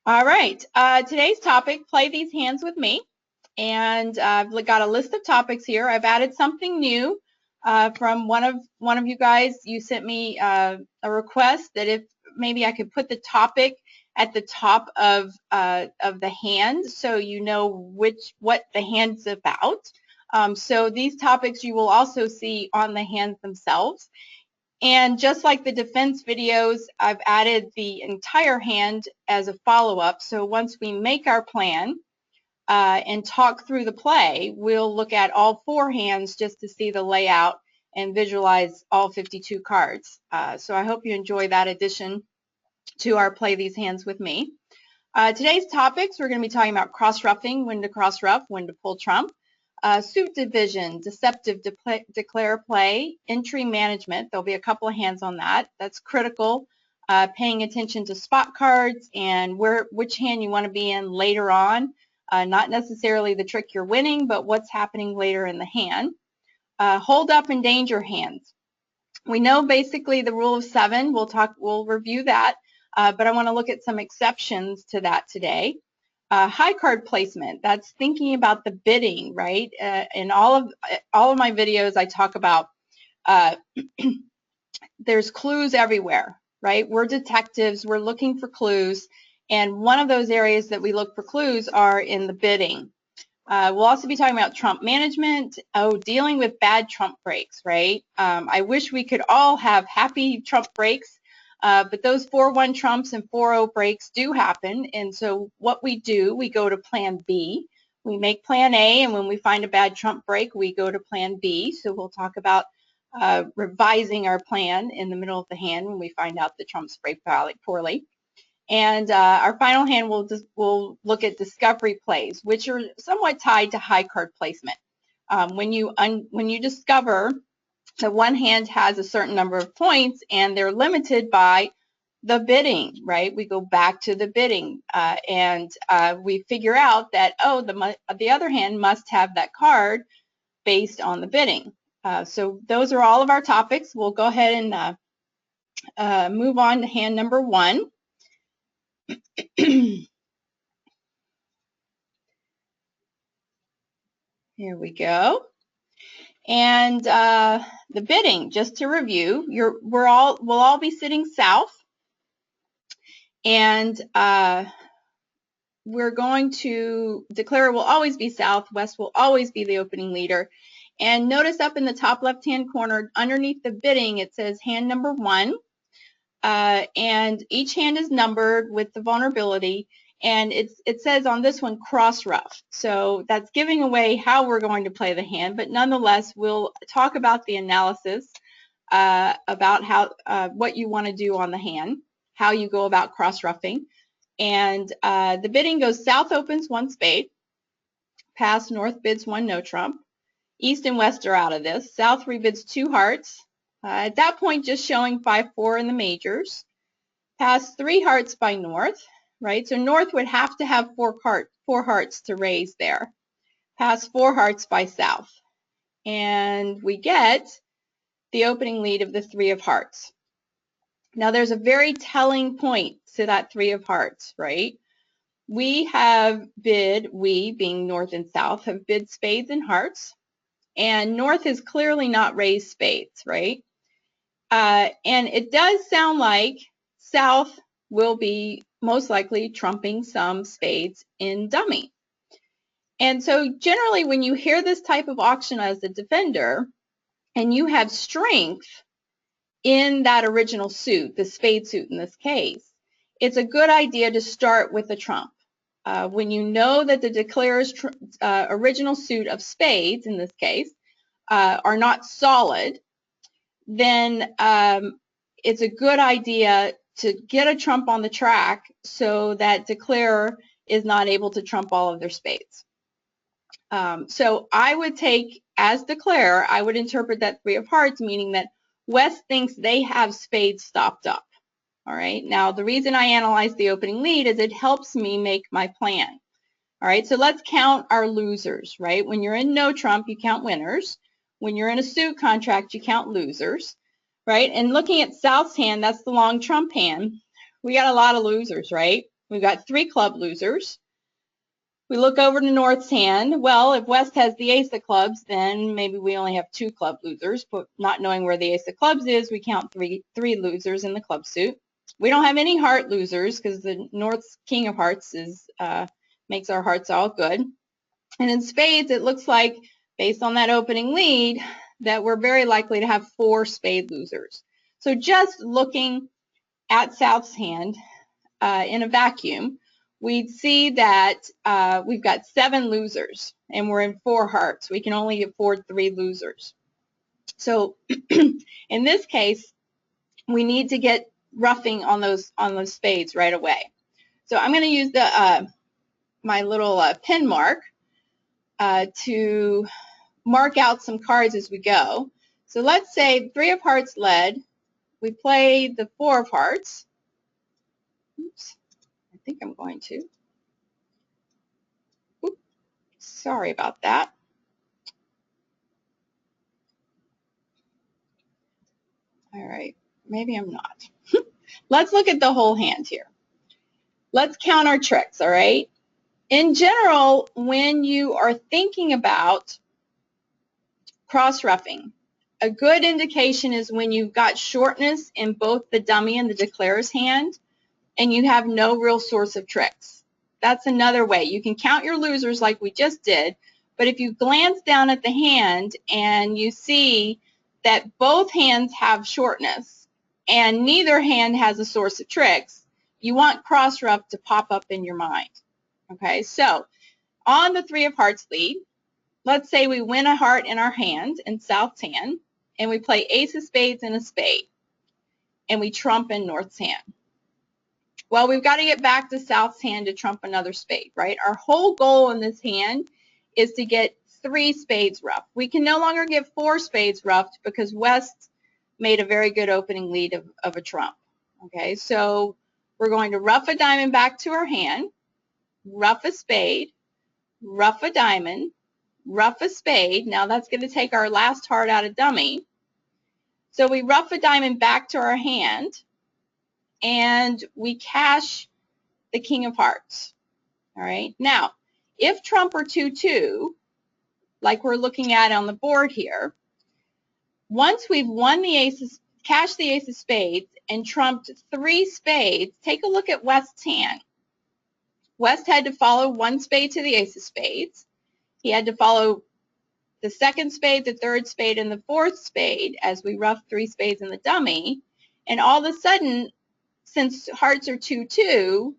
All right, today's topic, play these hands with me. And I've got a list of topics here. I've added something new from one of you guys. You sent me a request that if maybe I could put the topic at the top of the hand so you know what the hand's about. So these topics you will also see on the hands themselves. And just like the defense videos, I've added the entire hand as a follow-up. So once we make our plan and talk through the play, we'll look at all four hands just to see the layout and visualize all 52 cards. So I hope you enjoy that addition to our Play These Hands with Me. Today's topics, we're going to be talking about cross-ruffing, when to cross-ruff, when to pull trump. Suit division, deceptive declare play, entry management. There'll be a couple of hands on that. That's critical. Paying attention to spot cards and which hand you want to be in later on. Not necessarily the trick you're winning, but what's happening later in the hand. Hold up and danger hands. We know basically the rule of 7. We'll review that, but I want to look at some exceptions to that today. High card placement, that's thinking about the bidding, right? In all of my videos, I talk about there's clues everywhere, right? We're detectives, we're looking for clues, and one of those areas that we look for clues are in the bidding. We'll also be talking about trump management, dealing with bad trump breaks, right? I wish we could all have happy trump breaks, but those 4-1 trumps and 4-0 breaks do happen, and so what we do, we go to plan B. We make plan A, and when we find a bad trump break, we go to plan B. So we'll talk about revising our plan in the middle of the hand when we find out the trumps break poorly. And our final hand will look at discovery plays, which are somewhat tied to high card placement. When you discover that one hand has a certain number of points and they're limited by the bidding, right? We go back to the bidding and we figure out that, the other hand must have that card based on the bidding. So those are all of our topics. We'll go ahead and move on to hand number 1. Here we go. And the bidding, just to review, we'll all be sitting south, and we're going to declare it will always be south. West will always be the opening leader. And notice up in the top left-hand corner, underneath the bidding, it says hand number 1. And each hand is numbered with the vulnerability. And it says on this one, cross ruff. So that's giving away how we're going to play the hand, but nonetheless, we'll talk about the analysis, about how what you want to do on the hand, how you go about cross ruffing. And the bidding goes south opens 1 spade, pass north bids 1 no trump, east and west are out of this, south rebids 2 hearts. At that point, just showing 5-4 in the majors, pass 3 hearts by north. Right, so north would have to have 4 hearts to raise there. Pass 4 hearts by south. And we get the opening lead of the 3 of hearts. Now there's a very telling point to that 3 of hearts, right? We being north and south, have bid spades and hearts. And north has clearly not raised spades, right? And it does sound like south will be most likely trumping some spades in dummy. And so generally when you hear this type of auction as a defender and you have strength in that original suit, the spade suit in this case, it's a good idea to start with a trump. When you know that the declarer's original suit of spades in this case are not solid, then it's a good idea to get a trump on the track so that declarer is not able to trump all of their spades. So I would take, as declarer, I would interpret that 3 of hearts, meaning that West thinks they have spades stopped up. All right, now the reason I analyze the opening lead is it helps me make my plan. All right, so let's count our losers, right? When you're in no trump, you count winners. When you're in a suit contract, you count losers. Right, and looking at South's hand, that's the long trump hand. We got a lot of losers, right? We've got 3 club losers. We look over to North's hand. Well, if West has the ace of clubs, then maybe we only have 2 club losers, but not knowing where the ace of clubs is, we count three losers in the club suit. We don't have any heart losers because the North's king of hearts is makes our hearts all good. And in spades, it looks like, based on that opening lead, that we're very likely to have 4 spade losers. So just looking at South's hand in a vacuum, we'd see that we've got 7 losers and we're in 4 hearts. We can only afford 3 losers. So in this case, we need to get roughing on those spades right away. So I'm going to use the my little pin mark to mark out some cards as we go. So let's say 3 of hearts led. We play the 4 of hearts. Oops, I think I'm going to. Oops, sorry about that. All right, maybe I'm not. Let's look at the whole hand here. Let's count our tricks, all right? In general, when you are thinking about cross-roughing, a good indication is when you've got shortness in both the dummy and the declarer's hand, and you have no real source of tricks. That's another way. You can count your losers like we just did, but if you glance down at the hand and you see that both hands have shortness and neither hand has a source of tricks, you want cross-rough to pop up in your mind. Okay, so on the 3 of hearts lead, let's say we win a heart in our hand, in South's hand, and we play ace of spades and a spade, and we trump in North's hand. Well, we've got to get back to South's hand to trump another spade, right? Our whole goal in this hand is to get 3 spades roughed. We can no longer get 4 spades roughed because West made a very good opening lead of a trump. Okay, so we're going to rough a diamond back to our hand, rough a spade, rough a diamond, rough a spade. Now that's going to take our last heart out of dummy. So we rough a diamond back to our hand, and we cash the king of hearts. All right. Now, if trump or 2-2, like we're looking at on the board here, once we've won the aces, cashed the ace of spades, and trumped 3 spades, take a look at West's hand. West had to follow 1 spade to the ace of spades. He had to follow the 2nd spade, the 3rd spade, and the 4th spade as we roughed 3 spades in the dummy. And all of a sudden, since hearts are 2-2,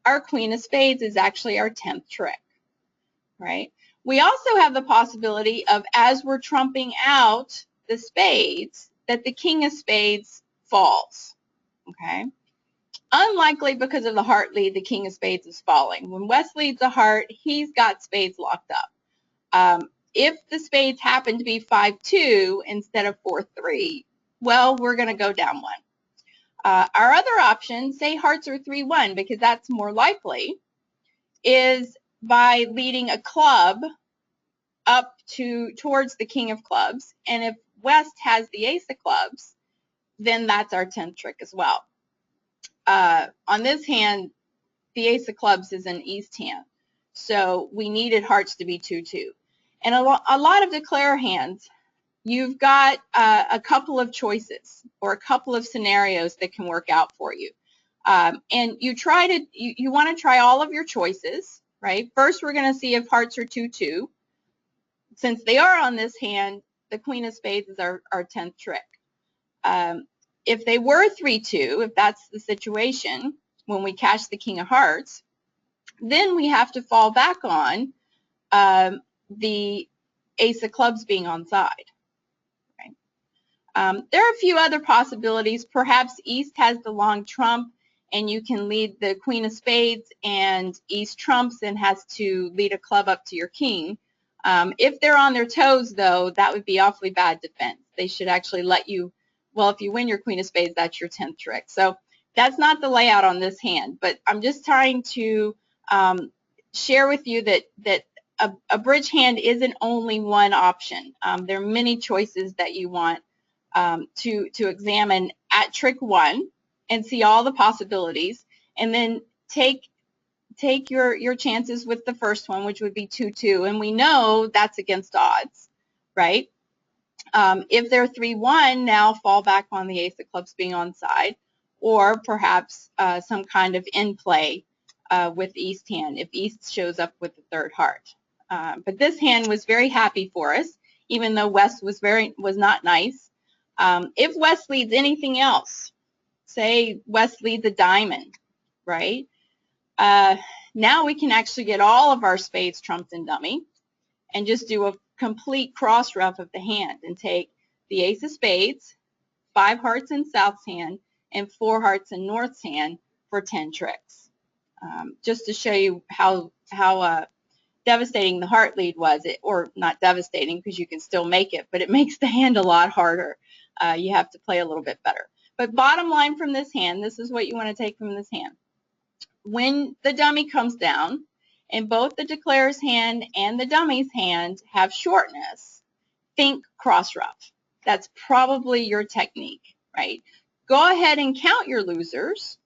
our queen of spades is actually our 10th trick, right? We also have the possibility of, as we're trumping out the spades, that the king of spades falls, okay? Unlikely because of the heart lead, the king of spades is falling. When West leads a heart, he's got spades locked up. If the spades happen to be 5-2 instead of 4-3, well, we're going to go down 1. Our other option, say hearts are 3-1, because that's more likely, is by leading a club up towards the king of clubs. And if West has the ace of clubs, then that's our 10th trick as well. On this hand, the ace of clubs is an East hand, so we needed hearts to be 2-2. And a lot of declare hands, you've got a couple of choices or a couple of scenarios that can work out for you. And you want to try all of your choices, right? First, we're going to see if hearts are 2-2. Since they are on this hand, the queen of spades is our 10th trick. If they were 3-2, if that's the situation, when we cash the king of hearts, then we have to fall back on the ace of clubs being on side. There are a few other possibilities. Perhaps East has the long trump, and you can lead the queen of spades, and East trumps and has to lead a club up to your king. If they're on their toes, though, that would be awfully bad defense. They should actually let you, well, if you win your queen of spades, that's your 10th trick. So that's not the layout on this hand, but I'm just trying to share with you that a bridge hand isn't only one option. There are many choices that you want to examine at trick 1 and see all the possibilities, and then take take your chances with the first one, which would be 2-2, and we know that's against odds, right? If they're 3-1, now fall back on the ace of clubs being on side, or perhaps some kind of in play with East hand if East shows up with the third heart. But this hand was very happy for us, even though West was not nice. If West leads anything else, say West leads a diamond, right? Now we can actually get all of our spades, trumps, and dummy, and just do a complete cross rough of the hand and take the ace of spades, 5 hearts in South's hand, and 4 hearts in North's hand for 10 tricks. Just to show you how devastating the heart lead was, or not devastating because you can still make it, but it makes the hand a lot harder. You have to play a little bit better. But bottom line from this hand, this is what you want to take from this hand. When the dummy comes down, and both the declarer's hand and the dummy's hand have shortness, think cross rough. That's probably your technique, right? Go ahead and count your losers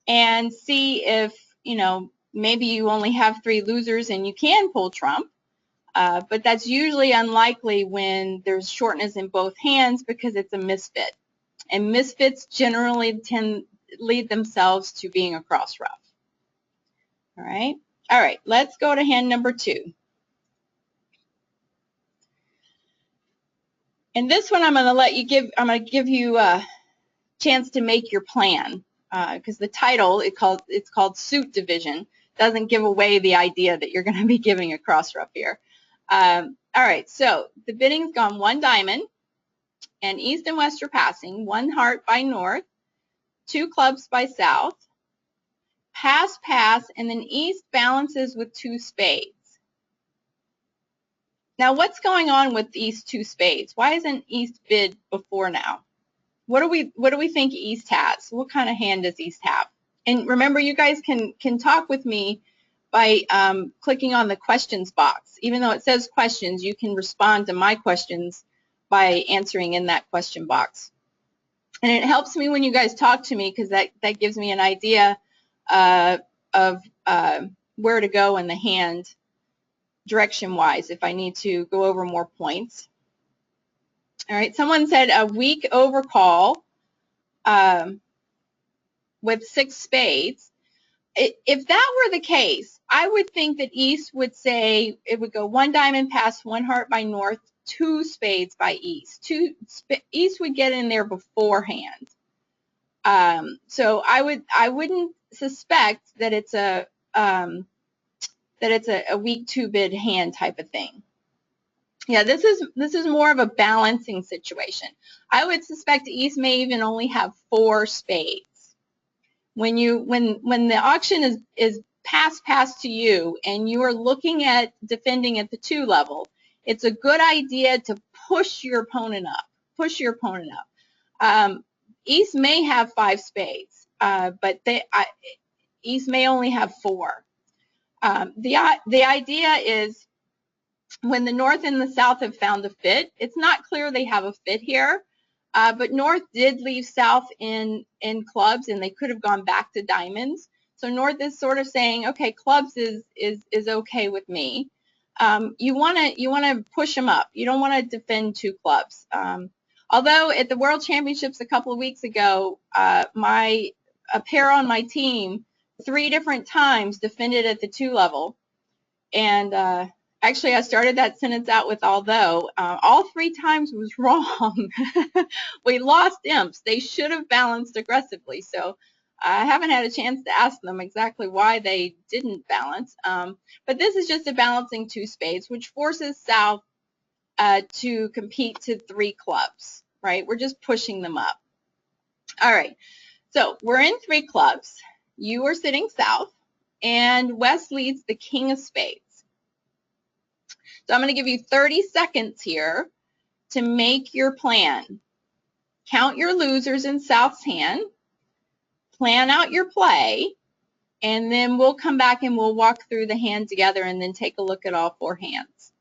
and see if, maybe you only have 3 losers and you can pull trump, but that's usually unlikely when there's shortness in both hands because it's a misfit. And misfits generally lead themselves to being a cross rough. All right, let's go to hand number 2. And this one I'm going to give you a chance to make your plan, because the title, it's called Suit Division, doesn't give away the idea that you're going to be giving a cross rough here. All right, so the bidding's gone 1 diamond, and East and West are passing, 1 heart by North, 2 clubs by South, pass, pass, and then East balances with 2 spades. Now, what's going on with East 2 spades? Why isn't East bid before now? What do we think East has? What kind of hand does East have? And remember, you guys can talk with me by clicking on the questions box. Even though it says questions, you can respond to my questions by answering in that question box. And it helps me when you guys talk to me because that gives me an idea of where to go in the hand direction-wise if I need to go over more points. All right, someone said a weak overcall with 6 spades. If that were the case, I would think that East would say it would go 1 diamond pass, 1 heart by North, 2 spades by East. East would get in there beforehand. So I wouldn't suspect that it's a weak 2-bid hand type of thing. Yeah, this is more of a balancing situation. I would suspect East may even only have 4 spades. When the auction is pass to you and you are looking at defending at the 2 level, it's a good idea to push your opponent up. East may have 5 spades, but East may only have 4. The idea is when the North and the South have found a fit, it's not clear they have a fit here, but North did leave South in clubs, and they could have gone back to diamonds. So North is sort of saying, okay, clubs is okay with me. You want to push them up. You don't want to defend 2 clubs. Although at the World Championships a couple of weeks ago, a pair on my team 3 different times defended at the 2 level, and actually, I started that sentence out with although. All 3 times was wrong. We lost imps. They should have balanced aggressively. So I haven't had a chance to ask them exactly why they didn't balance. But this is just a balancing 2 spades, which forces South to compete to 3 clubs, right? We're just pushing them up. All right. So we're in 3 clubs. You are sitting South, and West leads the king of spades. So I'm going to give you 30 seconds here to make your plan. Count your losers in South's hand, plan out your play, and then we'll come back and we'll walk through the hand together and then take a look at all 4 hands.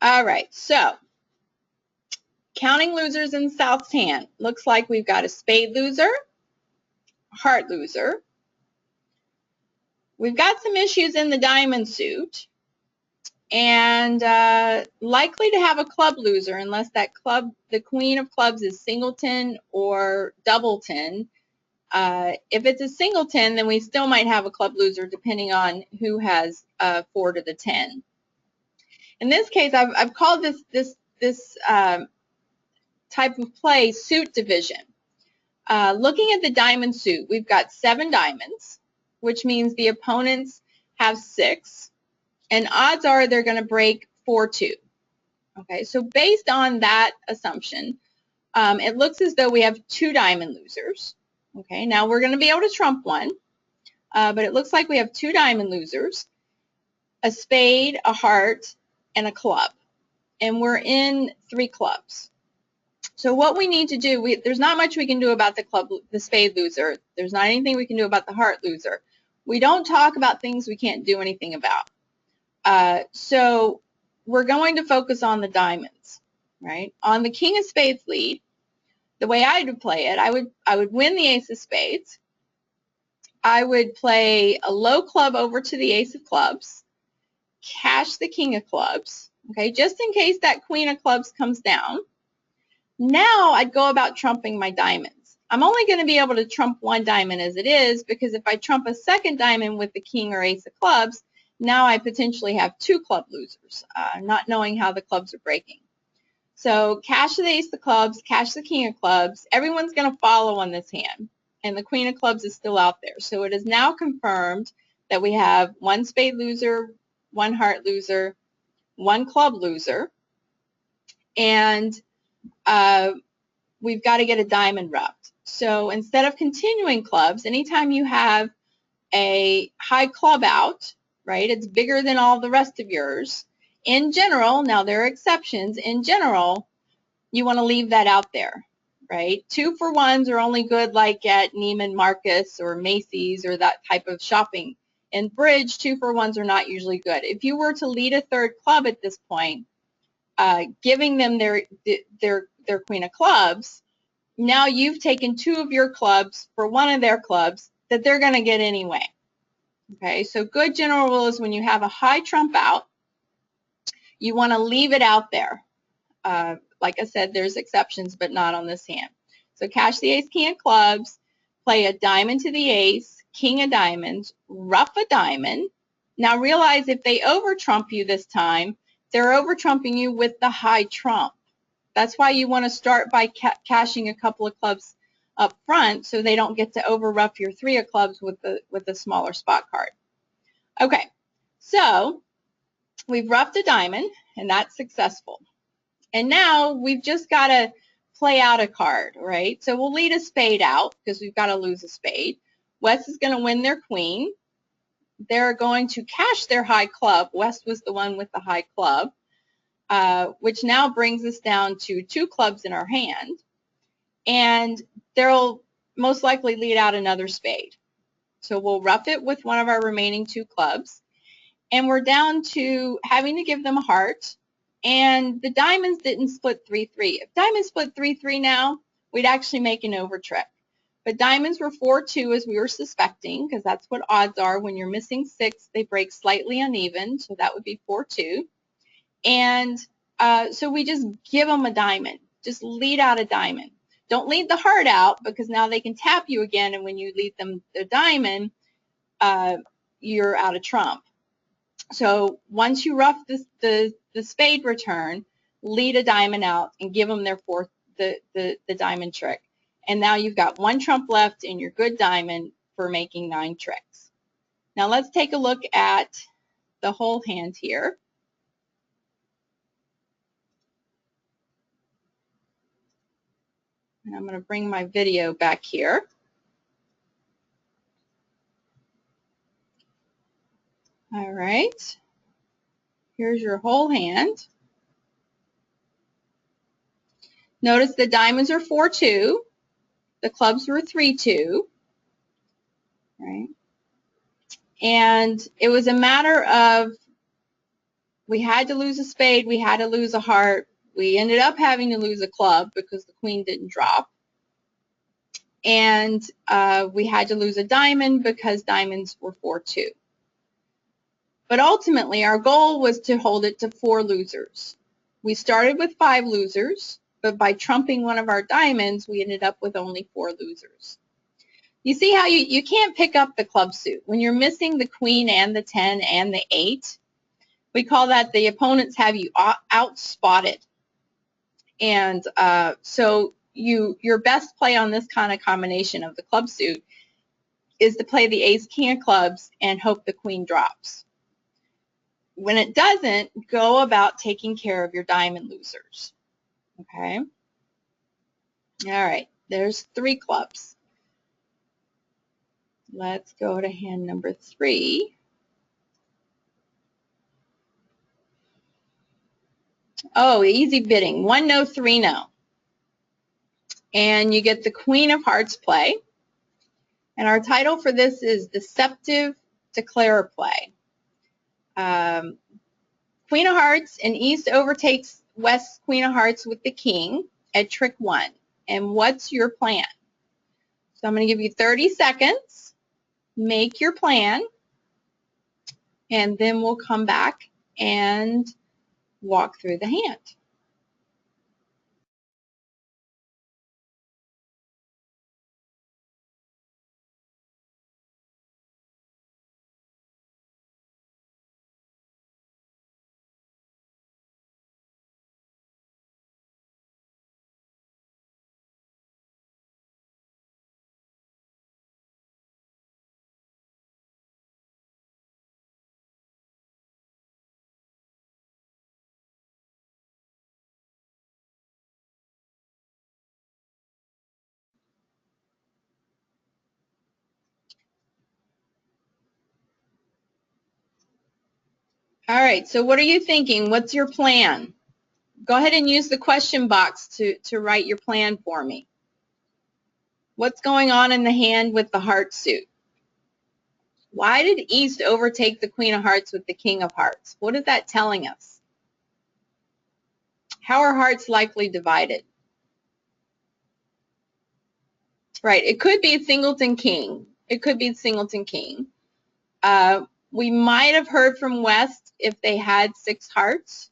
All right, so counting losers in South's hand. Looks like we've got a spade loser, heart loser. We've got some issues in the diamond suit, and likely to have a club loser unless that club, the queen of clubs, is singleton or doubleton. If it's a singleton, then we still might have a club loser depending on who has 4 to the 10. In this case, I've called this type of play suit division. Looking at the diamond suit, we've got 7 diamonds, which means the opponents have 6, and odds are they're going to break 4-2. Okay, so based on that assumption, it looks as though we have 2 diamond losers. Okay, now we're going to be able to trump one, but it looks like we have 2 diamond losers, a spade, a heart, and a club, and we're in 3 clubs. So what we need to do, there's not much we can do about the spade loser. There's not anything we can do about the heart loser. We don't talk about things we can't do anything about. So we're going to focus on the diamonds, right? On the king of spades lead, the way I would play it, I would win the ace of spades. I would play a low club over to the ace of clubs, cash the king of clubs, okay, just in case that queen of clubs comes down. Now I'd go about trumping my diamonds. I'm only going to be able to trump 1 diamond as it is, because if I trump a second diamond with the king or ace of clubs, now I potentially have 2 club losers, not knowing how the clubs are breaking. So cash the ace of clubs, cash the king of clubs. Everyone's going to follow on this hand, and the queen of clubs is still out there. So it is now confirmed that we have 1 spade loser, 1 heart loser, 1 club loser, and we've got to get a diamond rubbed. So instead of continuing clubs, anytime you have a high club out, right, it's bigger than all the rest of yours. In general, now there are exceptions, in general, you want to leave that out there, right? 2-for-1s are only good like at Neiman Marcus or Macy's or that type of shopping. In bridge, 2-for-1s are not usually good. If you were to lead a 3rd club at this point, giving them their queen of clubs, now you've taken 2 of your clubs for 1 of their clubs that they're going to get anyway. Okay, so good general rule is when you have a high trump out, you want to leave it out there. Like I said, there's exceptions, but not on this hand. So cash the ace, king of clubs, play a diamond to the ace, king of diamonds, ruff a diamond. Now realize if they over trump you this time, they're over trumping you with the high trump. That's why you want to start by cashing a couple of clubs up front so they don't get to over rough your 3 of clubs with the smaller spot card. Okay, so we've roughed a diamond, and that's successful. And now we've just got to play out a card, right? So we'll lead a spade out because we've got to lose a spade. West is going to win their queen. They're going to cash their high club. West was the one with the high club, which now brings us down to 2 clubs in our hand. And they'll most likely lead out another spade. So we'll rough it with one of our remaining 2 clubs. And we're down to having to give them a heart. And the diamonds didn't split 3-3. If diamonds split 3-3 now, we'd actually make an over trick. But diamonds were 4-2 as we were suspecting, because that's what odds are. When you're missing 6, they break slightly uneven, so that would be 4-2. And so we just give them a diamond. Just lead out a diamond. Don't lead the heart out, because now they can tap you again, and when you lead them the diamond, you're out of trump. So once you rough the spade return, lead a diamond out and give them their the diamond trick. And now you've got 1 trump left in your good diamond for making 9 tricks. Now let's take a look at the whole hand here. And I'm going to bring my video back here. All right. Here's your whole hand. Notice the diamonds are 4-2. The clubs were 3-2. Right? And it was a matter of We had to lose a spade. We had to lose a heart. We ended up having to lose a club because the queen didn't drop. And we had to lose a diamond because diamonds were 4-2. But ultimately, our goal was to hold it to 4 losers. We started with 5 losers, but by trumping one of our diamonds, we ended up with only 4 losers. You see how you can't pick up the club suit. When you're missing the queen and the 10 and the 8, we call that the opponents have you outspotted. And so your best play on this kind of combination of the club suit is to play the ace king of clubs and hope the queen drops. When it doesn't, go about taking care of your diamond losers. Okay? All right, there's 3 clubs. Let's go to hand number 3. Oh, easy bidding. 1 no, 3 no. And you get the Queen of Hearts play. And our title for this is Deceptive Declare play. Queen of Hearts and East overtakes West's Queen of Hearts with the King at trick 1. And what's your plan? So I'm going to give you 30 seconds. Make your plan. And then we'll come back and walk through the hand. All right, so what are you thinking? What's your plan? Go ahead and use the question box to write your plan for me. What's going on in the hand with the heart suit? Why did East overtake the Queen of Hearts with the King of Hearts? What is that telling us? How are hearts likely divided? Right, it could be Singleton King. It could be Singleton King. We might have heard from West if they had 6 hearts.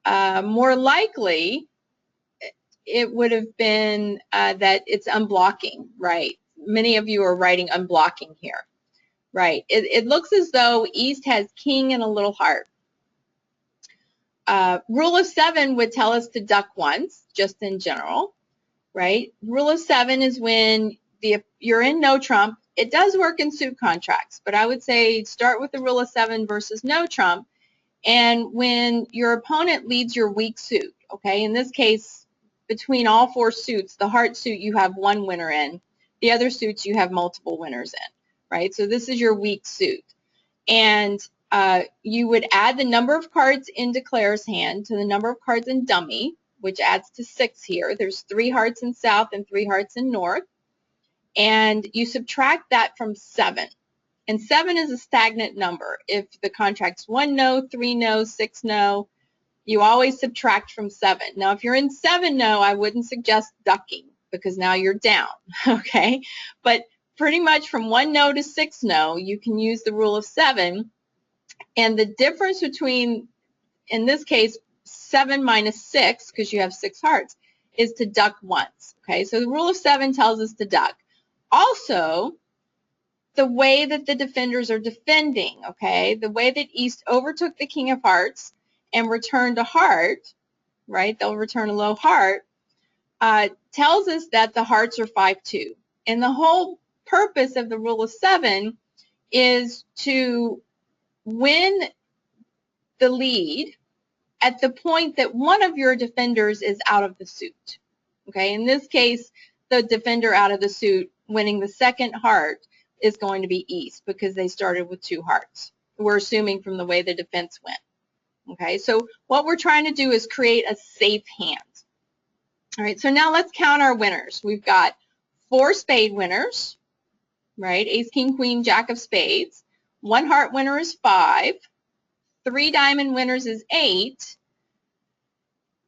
More likely, it would have been that it's unblocking, right? Many of you are writing unblocking here, right? It looks as though East has King and a little heart. Rule of 7 would tell us to duck once, just in general, right? Rule of 7 is when you're in no trump. It does work in suit contracts, but I would say start with the rule of 7 versus no trump. And when your opponent leads your weak suit, okay, in this case, between all 4 suits, the heart suit you have 1 winner in, the other suits you have multiple winners in, right? So this is your weak suit. And you would add the number of cards in Declare's hand to the number of cards in dummy, which adds to 6 here. There's 3 hearts in south and 3 hearts in north. And you subtract that from 7. And 7 is a stagnant number. If the contract's 1 no, 3 no, 6 no, you always subtract from 7. Now, if you're in 7 no, I wouldn't suggest ducking because now you're down, okay? But pretty much from 1 no to 6 no, you can use the rule of 7. And the difference between, in this case, 7 minus 6, because you have 6 hearts, is to duck once, okay? So the rule of 7 tells us to duck. Also, the way that the defenders are defending, okay? The way that East overtook the King of Hearts and returned a heart, right? They'll return a low heart, tells us that the hearts are 5-2. And the whole purpose of the rule of 7 is to win the lead at the point that one of your defenders is out of the suit, okay? In this case, the defender out of the suit winning the second heart is going to be East because they started with 2 hearts. We're assuming from the way the defense went. Okay, so what we're trying to do is create a safe hand. All right, so now let's count our winners. We've got 4 spade winners, right? Ace, King, Queen, Jack of spades. 1 heart winner is 5. 3 diamond winners is 8.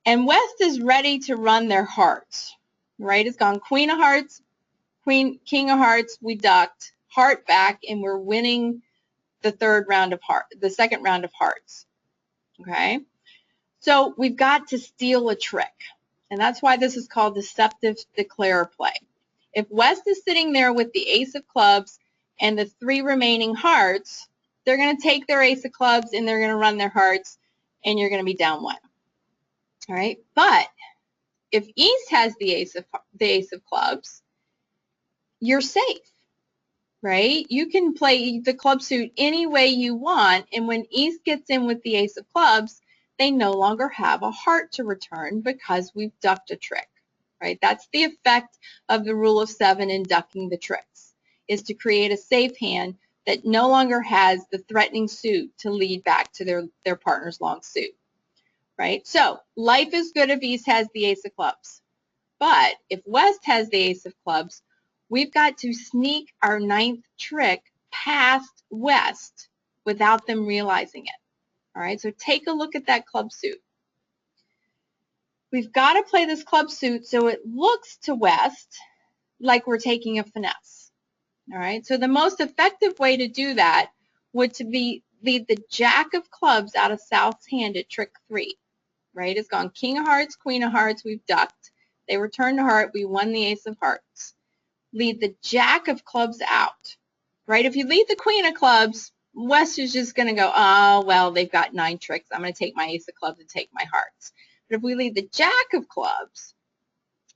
And West is ready to run their hearts, right? It's gone Queen of Hearts, King of Hearts, we ducked, heart back, and we're winning the second round of hearts, okay? So we've got to steal a trick, and that's why this is called deceptive declare play. If West is sitting there with the ace of clubs and the 3 remaining hearts, they're going to take their ace of clubs and they're going to run their hearts, and you're going to be down 1. All right, but if East has the ace of clubs, you're safe, right? You can play the club suit any way you want, and when East gets in with the ace of clubs, they no longer have a heart to return because we've ducked a trick, right? That's the effect of the rule of 7 in ducking the tricks, is to create a safe hand that no longer has the threatening suit to lead back to their partner's long suit, right? So life is good if East has the ace of clubs, but if West has the ace of clubs, we've got to sneak our 9th trick past West without them realizing it. All right, so take a look at that club suit. We've got to play this club suit so it looks to West like we're taking a finesse. All right, so the most effective way to do that would be lead the Jack of clubs out of South's hand at trick 3. Right, it's gone King of Hearts, Queen of Hearts, we've ducked. They returned to heart, we won the ace of hearts. Lead the Jack of clubs out, right? If you lead the Queen of clubs, West is just going to go, oh, well, they've got 9 tricks. I'm going to take my ace of clubs and take my hearts. But if we lead the Jack of clubs,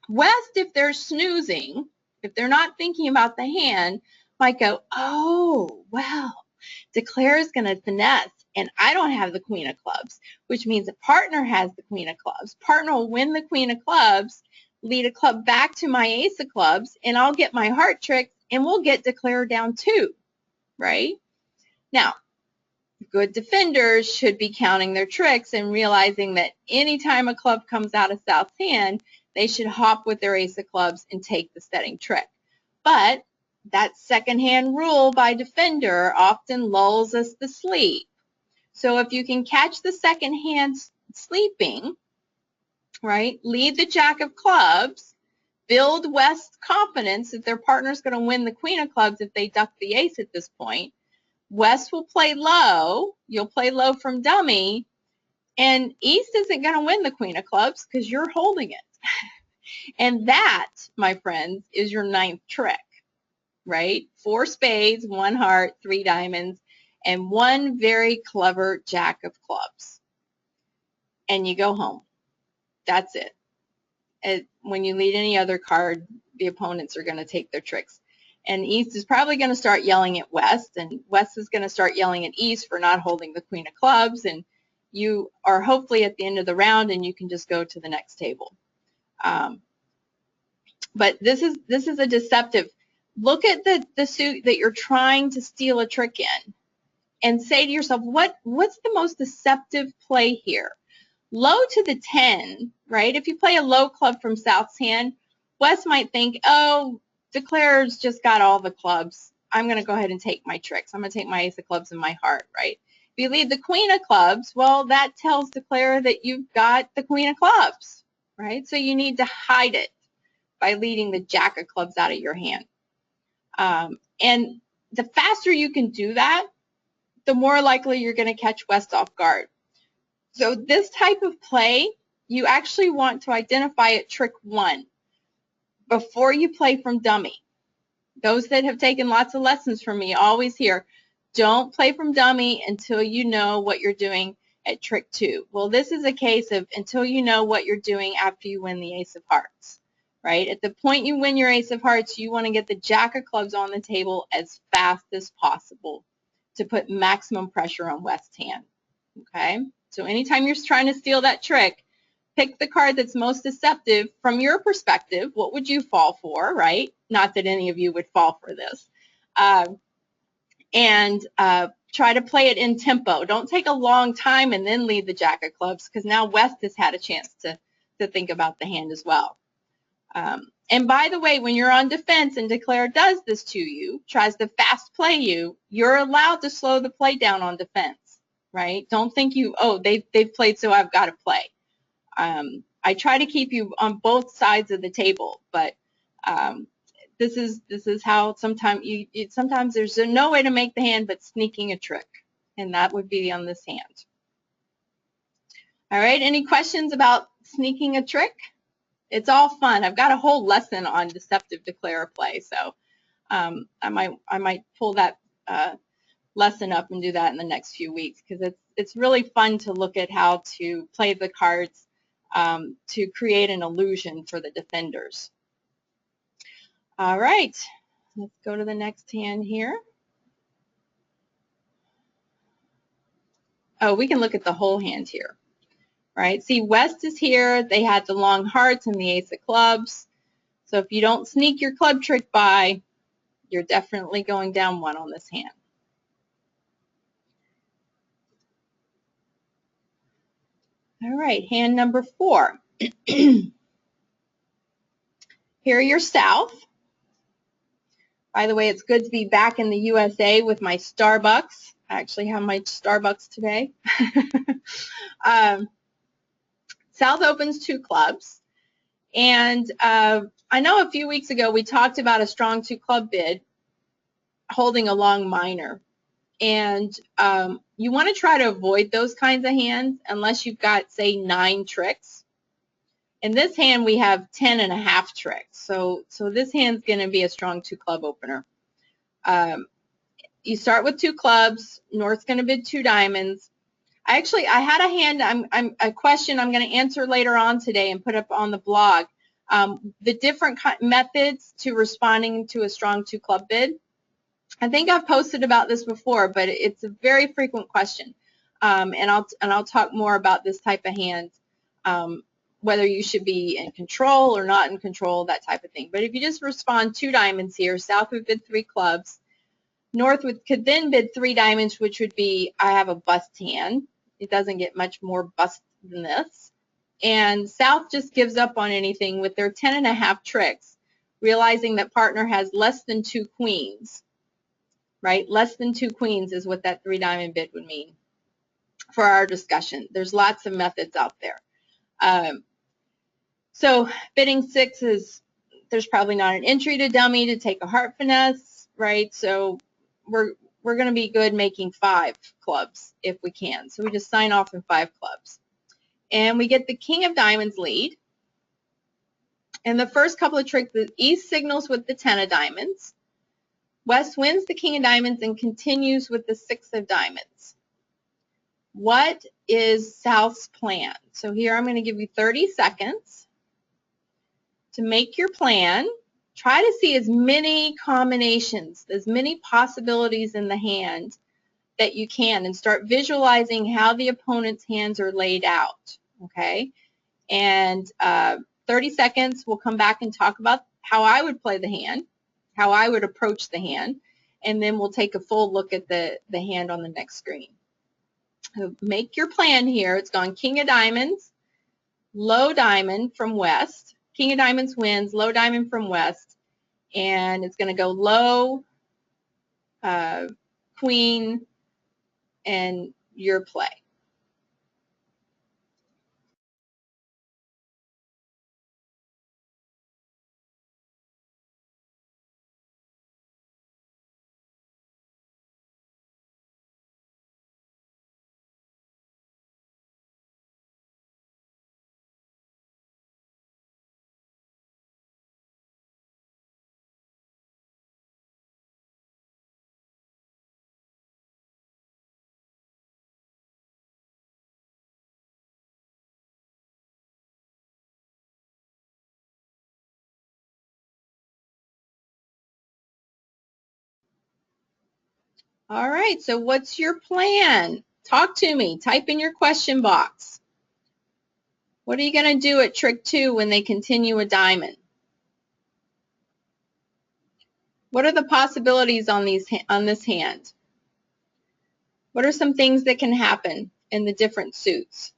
West, if they're snoozing, if they're not thinking about the hand, might go, oh, well, Declare is going to finesse, and I don't have the Queen of clubs, which means a partner has the Queen of clubs. Partner will win the Queen of clubs, lead a club back to my ace of clubs, and I'll get my heart tricks, and we'll get Declare down 2, right? Now, good defenders should be counting their tricks and realizing that anytime a club comes out of South's hand, they should hop with their ace of clubs and take the setting trick. But that second hand rule by defender often lulls us to sleep. So if you can catch the second hand sleeping, right, lead the Jack of clubs, build West's confidence that their partner's going to win the Queen of clubs if they duck the ace at this point. West will play low, you'll play low from dummy, and East isn't going to win the Queen of clubs because you're holding it. And that, my friends, is your 9th trick, right? 4 spades, 1 heart, 3 diamonds, and 1 very clever Jack of clubs. And you go home. That's it. And when you lead any other card, the opponents are going to take their tricks. And East is probably going to start yelling at West, and West is going to start yelling at East for not holding the Queen of clubs, and you are hopefully at the end of the round and you can just go to the next table. But this is a deceptive. Look at the suit that you're trying to steal a trick in and say to yourself, what's the most deceptive play here? Low to the 10, right? If you play a low club from South's hand, West might think, oh, Declare's just got all the clubs. I'm going to go ahead and take my tricks. I'm going to take my ace of clubs and my heart, right? If you lead the Queen of clubs, well, that tells Declare that you've got the Queen of clubs, right? So you need to hide it by leading the Jack of clubs out of your hand. And the faster you can do that, the more likely you're going to catch West off guard. So this type of play, you actually want to identify at trick 1 before you play from dummy. Those that have taken lots of lessons from me always hear, don't play from dummy until you know what you're doing at trick 2. Well, this is a case of until you know what you're doing after you win the ace of hearts, right? At the point you win your ace of hearts, you want to get the Jack of clubs on the table as fast as possible to put maximum pressure on West's hand, okay? So anytime you're trying to steal that trick, pick the card that's most deceptive from your perspective. What would you fall for, right? Not that any of you would fall for this. And try to play it in tempo. Don't take a long time and then lead the Jack of clubs, because now West has had a chance to think about the hand as well. And by the way, when you're on defense and Declare does this to you, tries to fast play you, you're allowed to slow the play down on defense, right? Don't think they've played, so I've got to play. I try to keep you on both sides of the table, but this is how sometimes sometimes there's no way to make the hand but sneaking a trick, and that would be on this hand. All right, any questions about sneaking a trick? It's all fun. I've got a whole lesson on deceptive declare play, so I might pull that lesson up and do that in the next few weeks, because it's really fun to look at how to play the cards to create an illusion for the defenders. All right, let's go to the next hand here. Oh, we can look at the whole hand here. Right, see, West is here. They had the long hearts and the ace of clubs. So if you don't sneak your club trick by, you're definitely going down one on this hand. All right, hand number 4. Here you're south. By the way, it's good to be back in the USA with my Starbucks. I actually have my Starbucks today. South opens 2 clubs. And I know a few weeks ago we talked about a strong 2 club bid holding a long minor. And you want to try to avoid those kinds of hands unless you've got, say, 9 tricks. In this hand, we have 10.5 tricks. So this hand's going to be a strong 2 club opener. You start with 2 clubs. North's going to bid 2 diamonds. I had a hand, a question I'm going to answer later on today and put up on the blog. The different methods to responding to a strong 2 club bid. I think I've posted about this before, but it's a very frequent question, and I'll talk more about this type of hand, whether you should be in control or not in control, that type of thing. But if you just respond 2 diamonds here, South would bid 3 clubs. North could then bid 3 diamonds, which would be, I have a bust hand. It doesn't get much more bust than this. And South just gives up on anything with their 10.5 tricks, realizing that partner has less than 2 queens. Right? Less than 2 queens is what that 3 diamond bid would mean for our discussion. There's lots of methods out there. So bidding 6 is, there's probably not an entry to dummy to take a heart finesse, right? So we're going to be good making 5 clubs if we can. So we just sign off in 5 clubs. And we get the king of diamonds lead. And the first couple of tricks, the East signals with the 10 of diamonds. West wins the king of diamonds and continues with the 6 of diamonds. What is South's plan? So here I'm going to give you 30 seconds to make your plan. Try to see as many combinations, as many possibilities in the hand that you can, and start visualizing how the opponent's hands are laid out, okay? And 30 seconds, we'll come back and talk about how I would play the hand, how I would approach the hand, and then we'll take a full look at the hand on the next screen. So make your plan here. It's gone king of diamonds, low diamond from West. King of diamonds wins, low diamond from West, and it's going to go low, queen, and your play. All right, so what's your plan? Talk to me. Type in your question box. What are you going to do at trick 2 when they continue a diamond? What are the possibilities on this hand? What are some things that can happen in the different suits?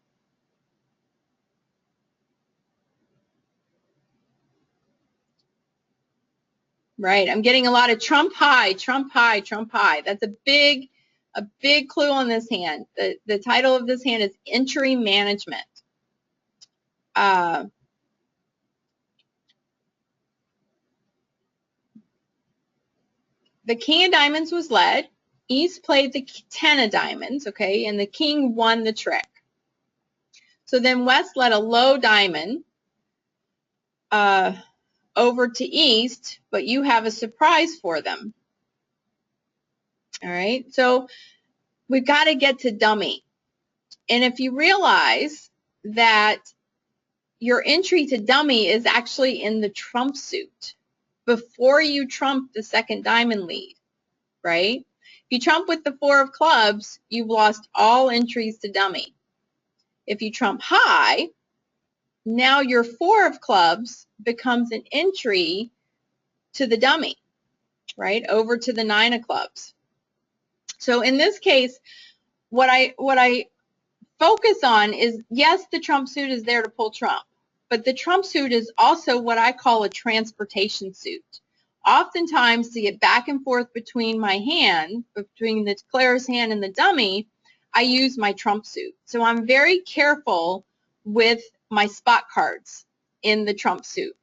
Right, I'm getting a lot of trump high, trump high, trump high. That's a big a big clue on this hand. The title of this hand is Entry Management. The king of diamonds was led. East played the 10 of diamonds, okay, and the king won the trick. So then West led a low diamond over to East, but you have a surprise for them. All right, so we've got to get to dummy. And if you realize that your entry to dummy is actually in the trump suit before you trump the second diamond lead, right? If you trump with the 4 of clubs, you've lost all entries to dummy. If you trump high, now your 4 of clubs becomes an entry to the dummy, right? Over to the 9 of clubs. So in this case, what I focus on is, yes, the trump suit is there to pull trump, but the trump suit is also what I call a transportation suit. Oftentimes, to get back and forth between my hand, between the declarer's hand and the dummy, I use my trump suit. So I'm very careful with my spot cards in the trump suit.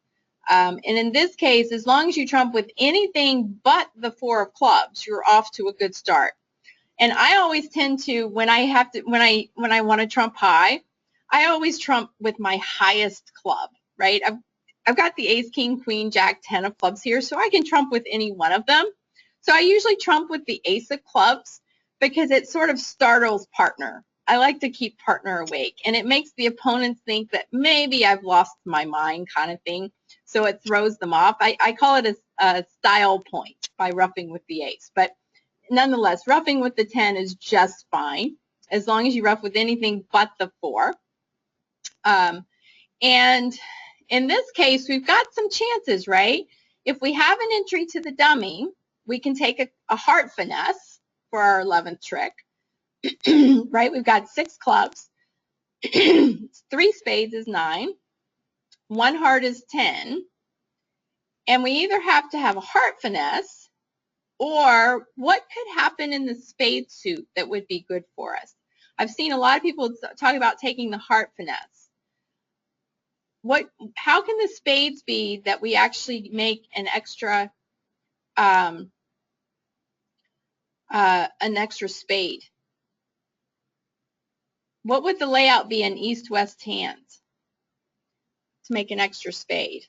And in this case, as long as you trump with anything but the 4 of clubs, you're off to a good start. And I always tend to, when I want to trump high, I always trump with my highest club, right? I've got the ace, king, queen, jack, 10 of clubs here, so I can trump with any one of them. So I usually trump with the ace of clubs because it sort of startles partner. I like to keep partner awake, and it makes the opponents think that maybe I've lost my mind kind of thing, so it throws them off. I call it a style point by roughing with the ace, but nonetheless, roughing with the 10 is just fine as long as you rough with anything but the 4. And in this case, we've got some chances, right? If we have an entry to the dummy, we can take a heart finesse for our 11th trick, right? We've got 6 clubs. 3 spades is 9. 1 heart is 10. And we either have to have a heart finesse, or what could happen in the spade suit that would be good for us? I've seen a lot of people talk about taking the heart finesse. How can the spades be that we actually make an extra spade? What would the layout be in east-west hands to make an extra spade?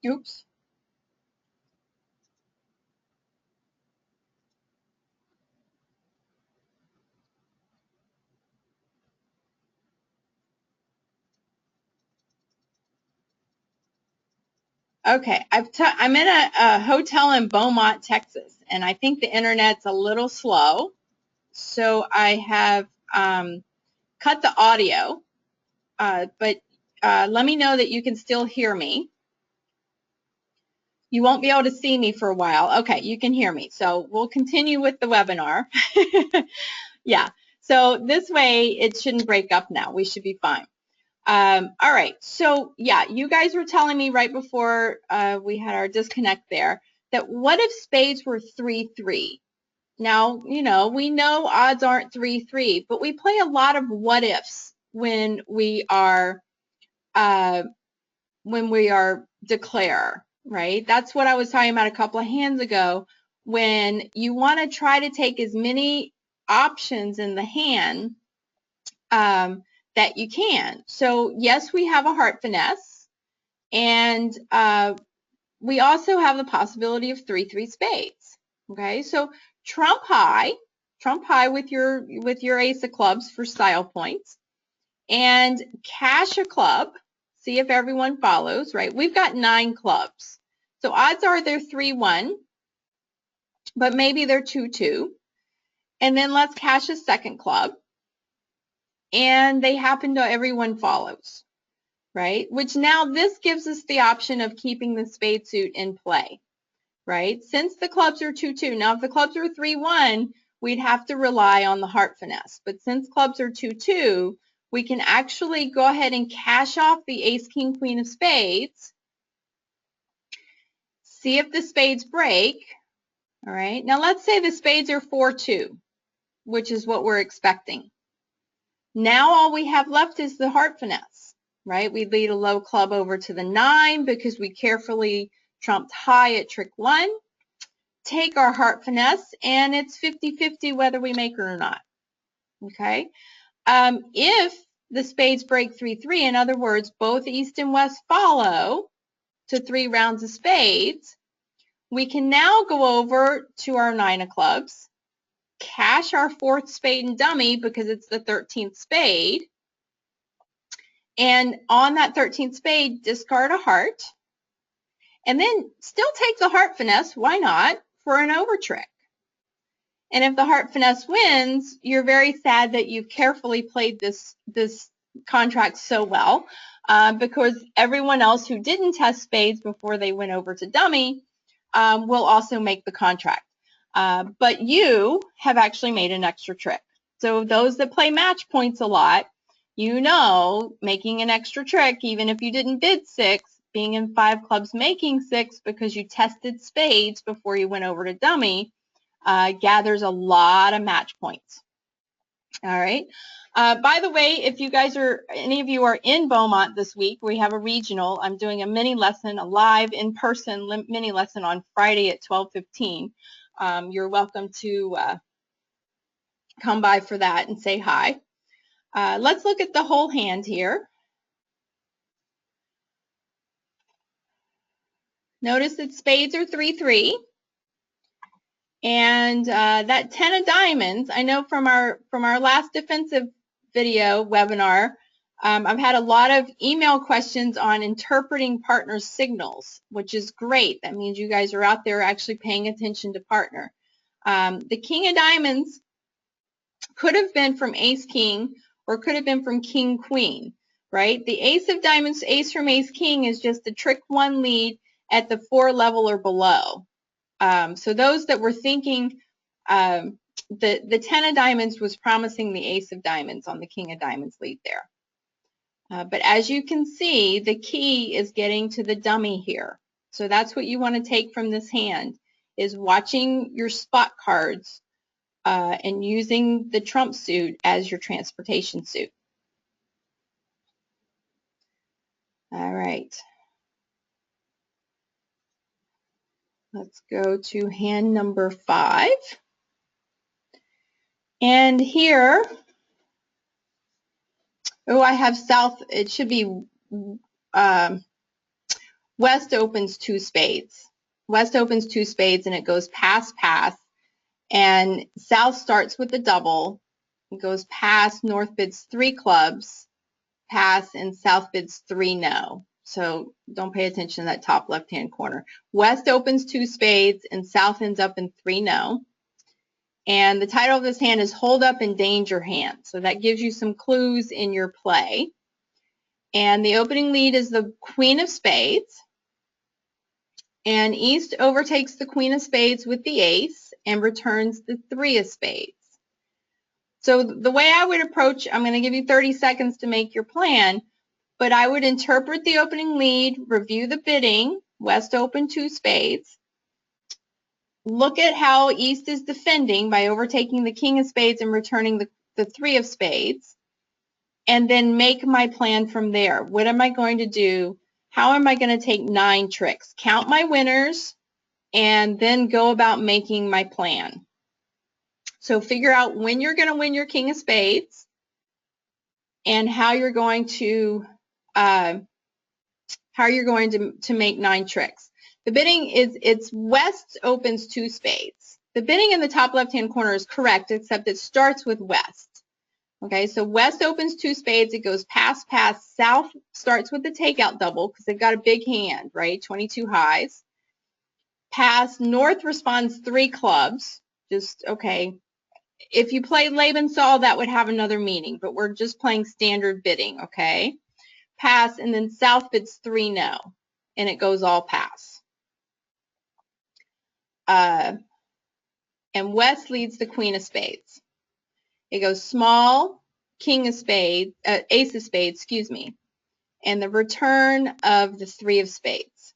Oops. Okay, I'm in a hotel in Beaumont, Texas, and I think the internet's a little slow, so I have cut the audio, but let me know that you can still hear me. You won't be able to see me for a while. Okay, you can hear me, so we'll continue with the webinar. Yeah, so this way it shouldn't break up now. We should be fine. All right, so yeah, you guys were telling me right before we had our disconnect there that what if spades were 3-3? Now, you know, we know odds aren't 3-3, but we play a lot of what ifs when we are declare, right? That's what I was talking about a couple of hands ago, when you want to try to take as many options in the hand that you can. So yes, we have a heart finesse, and we also have the possibility of 3-3 spades. Okay, so trump high with your ace of clubs for style points, and cash a club. See if everyone follows, right? We've got 9 clubs, so odds are they're 3-1, but maybe they're 2-2. And then let's cash a second club. and they happen to everyone follows, right? Which now this gives us the option of keeping the spade suit in play, right? Since the clubs are 2-2, now if the clubs are 3-1, we'd have to rely on the heart finesse. But since clubs are 2-2, we can actually go ahead and cash off the ace, king, queen of spades, see if the spades break. All right, now let's say the spades are 4-2, which is what we're expecting. Now all we have left is the heart finesse, right? We lead a low club over to the 9 because we carefully trumped high at trick 1. Take our heart finesse, and it's 50-50 whether we make it or not, okay? If the spades break 3-3, in other words, both east and west follow to 3 rounds of spades, we can now go over to our 9 of clubs, cash our 4th spade and dummy because it's the 13th spade, and on that 13th spade, discard a heart, and then still take the heart finesse, why not, for an over trick. And if the heart finesse wins, you're very sad that you've carefully played this contract so well, because everyone else who didn't test spades before they went over to dummy will also make the contract. But you have actually made an extra trick. So those that play match points a lot, you know, making an extra trick, even if you didn't bid 6, being in 5 clubs making 6 because you tested spades before you went over to dummy, gathers a lot of match points. All right. By the way, if you guys any of you are in Beaumont this week, we have a regional. I'm doing a mini lesson, a live in-person mini lesson on Friday at 12:15. You're welcome to come by for that and say hi. Let's look at the whole hand here. Notice that spades are 3-3. And that 10 of diamonds, I know from our last defensive video webinar, I've had a lot of email questions on interpreting partner signals, which is great. That means you guys are out there actually paying attention to partner. The king of diamonds could have been from ace king or could have been from king queen, right? The ace of diamonds, ace from ace king, is just a trick 1 lead at the 4 level or below. So those that were thinking the 10 of diamonds was promising the ace of diamonds on the king of diamonds lead there. But as you can see, the key is getting to the dummy here. So that's what you want to take from this hand, is watching your spot cards and using the trump suit as your transportation suit. All right. Let's go to hand number 5. And here, oh, I have south, it should be west opens 2 spades. West opens 2 spades and it goes pass, pass. And south starts with the double. It goes pass, north bids 3 clubs, pass, and south bids 3 no. So don't pay attention to that top left-hand corner. West opens 2 spades and south ends up in 3 no. And the title of this hand is Hold Up and Danger Hand. So that gives you some clues in your play. And the opening lead is the queen of spades. And east overtakes the queen of spades with the ace and returns the 3 of spades. So the way I would approach, I'm going to give you 30 seconds to make your plan, but I would interpret the opening lead, review the bidding, west open 2 spades, look at how east is defending by overtaking the king of spades and returning the 3 of spades, and then make my plan from there. What am I going to do? How am I going to take 9 tricks? Count my winners and then go about making my plan. So figure out when you're going to win your king of spades and how you're going to make 9 tricks. The bidding is, it's west opens 2 spades. The bidding in the top left-hand corner is correct, except it starts with west. Okay, so west opens 2 spades, it goes pass, pass. South starts with the takeout double because they've got a big hand, right? 22 highs. Pass, north responds 3 clubs. Just, okay, If you played Lebensall, that would have another meaning, but we're just playing standard bidding, okay? Pass, and then south bids 3 no, and it goes all pass. And west leads the queen of spades. It goes small, king of spades, ace of spades, excuse me, and the return of the 3 of spades.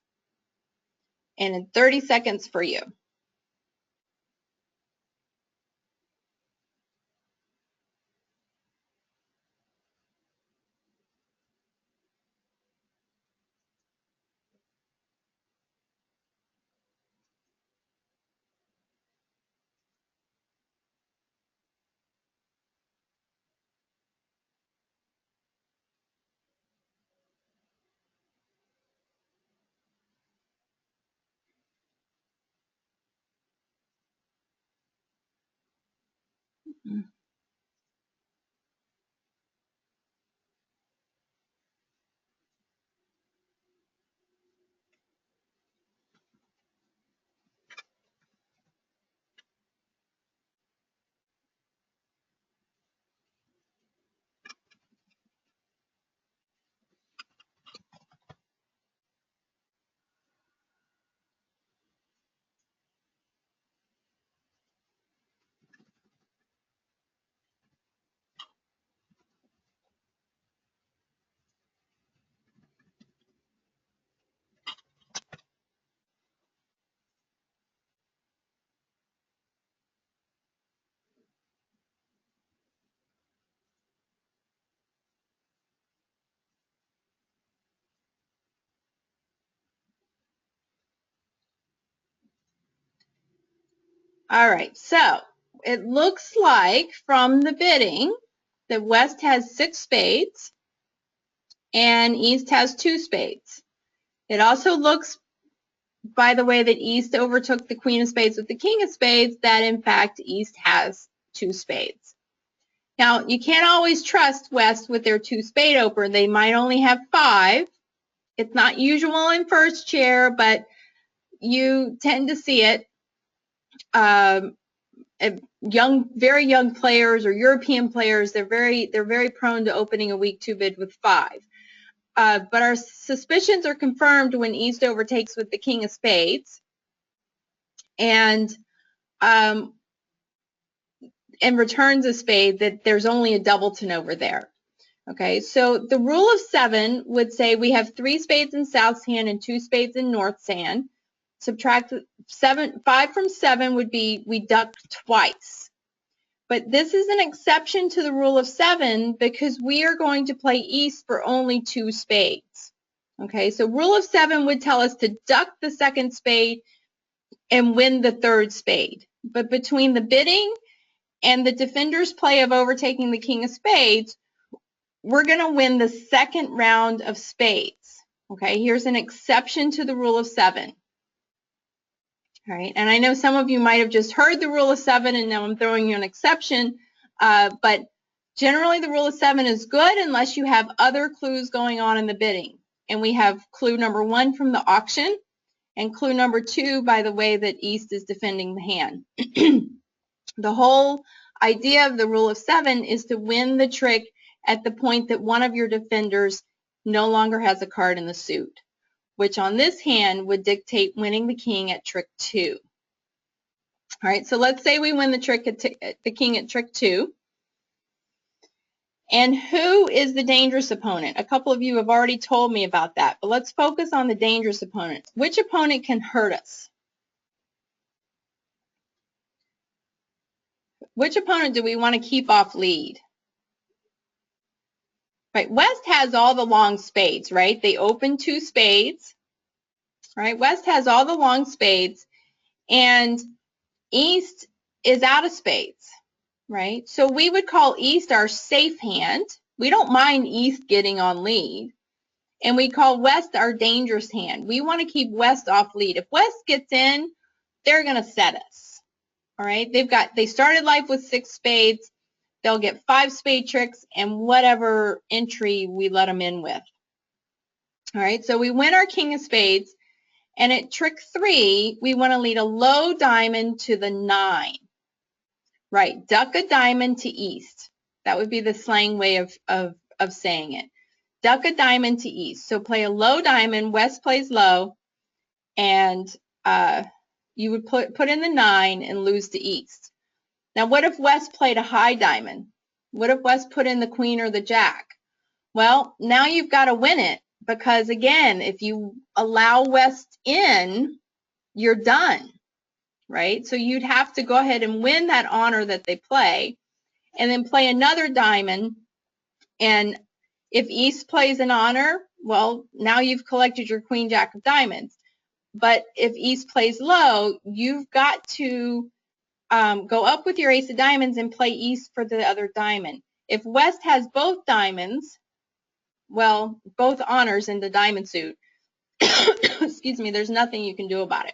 And in 30 seconds for you. All right, so it looks like from the bidding that west has 6 spades and east has 2 spades. It also looks, by the way, that east overtook the queen of spades with the king of spades, that in fact east has 2 spades. Now, you can't always trust west with their 2 spade opener. They might only have 5. It's not usual in first chair, but you tend to see it. Very young players or European players, they're very prone to opening a weak 2 bid with 5. But our suspicions are confirmed when east overtakes with the king of spades, and returns a spade, that there's only a doubleton over there. Okay, so the rule of 7 would say we have 3 spades in south's hand and 2 spades in north's hand. Subtract 5 from 7 would be we duck twice. But this is an exception to the rule of 7 because we are going to play east for only 2 spades. Okay, so rule of 7 would tell us to duck the second spade and win the third spade. But between the bidding and the defender's play of overtaking the king of spades, we're going to win the second round of spades. Okay, here's an exception to the rule of 7. All right, and I know some of you might have just heard the rule of 7 and now I'm throwing you an exception, but generally the rule of 7 is good unless you have other clues going on in the bidding. And we have clue number 1 from the auction and clue number 2 by the way that east is defending the hand. The whole idea of the rule of 7 is to win the trick at the point that one of your defenders no longer has a card in the suit, which on this hand would dictate winning the king at trick 2. All right, so let's say we win the trick at the king at trick 2. And who is the dangerous opponent? A couple of you have already told me about that, but let's focus on the dangerous opponent. Which opponent can hurt us? Which opponent do we want to keep off lead? Right, west has all the long spades, right? They open 2 spades, right? West has all the long spades, and east is out of spades, right? So we would call east our safe hand. We don't mind east getting on lead. And we call west our dangerous hand. We want to keep west off lead. If west gets in, they're going to set us, all right? They started life with 6 spades. They'll get 5 spade tricks and whatever entry we let them in with. All right, so we win our king of spades, and at trick 3, we want to lead a low diamond to the 9. Right, duck a diamond to east. That would be the slang way of saying it. Duck a diamond to east. So play a low diamond, West plays low, and you would put in the 9 and lose to east. Now, what if West played a high diamond? What if West put in the queen or the jack? Well, now you've got to win it, because again, if you allow West in, you're done, right? So you'd have to go ahead and win that honor that they play, and then play another diamond. And if East plays an honor, well, now you've collected your queen, jack of diamonds. But if East plays low, you've got to go up with your ace of diamonds and play East for the other diamond. If West has both diamonds, well, both honors in the diamond suit, excuse me, there's nothing you can do about it.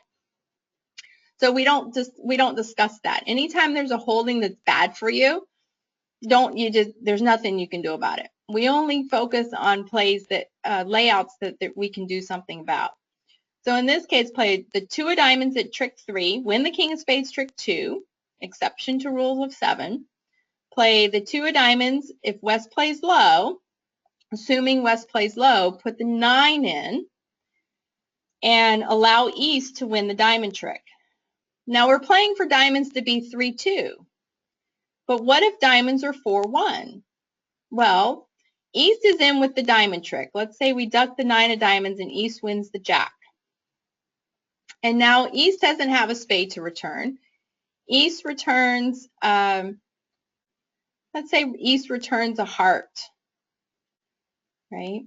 So we don't discuss that. Anytime there's a holding that's bad for you, there's nothing you can do about it. We only focus on plays that layouts that we can do something about. So in this case, play the 2 of diamonds at trick 3, win the king of spades trick 2, exception to rules of 7. Play the 2 of diamonds if West plays low, assuming West plays low, put the 9 in, and allow East to win the diamond trick. Now we're playing for diamonds to be 3-2, but what if diamonds are 4-1? Well, East is in with the diamond trick. Let's say we duck the 9 of diamonds and East wins the jack. And now East doesn't have a spade to return. East returns, let's say East returns a heart, right?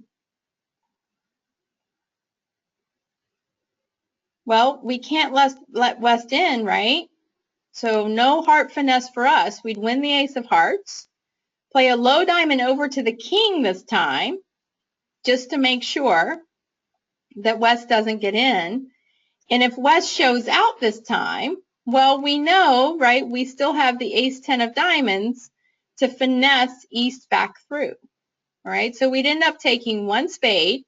Well, we can't let West in, right? So no heart finesse for us. We'd win the ace of hearts, play a low diamond over to the king this time, just to make sure that West doesn't get in. And if West shows out this time, well, we know, right, we still have the ace 10 of diamonds to finesse East back through. All right, so we'd end up taking 1 spade,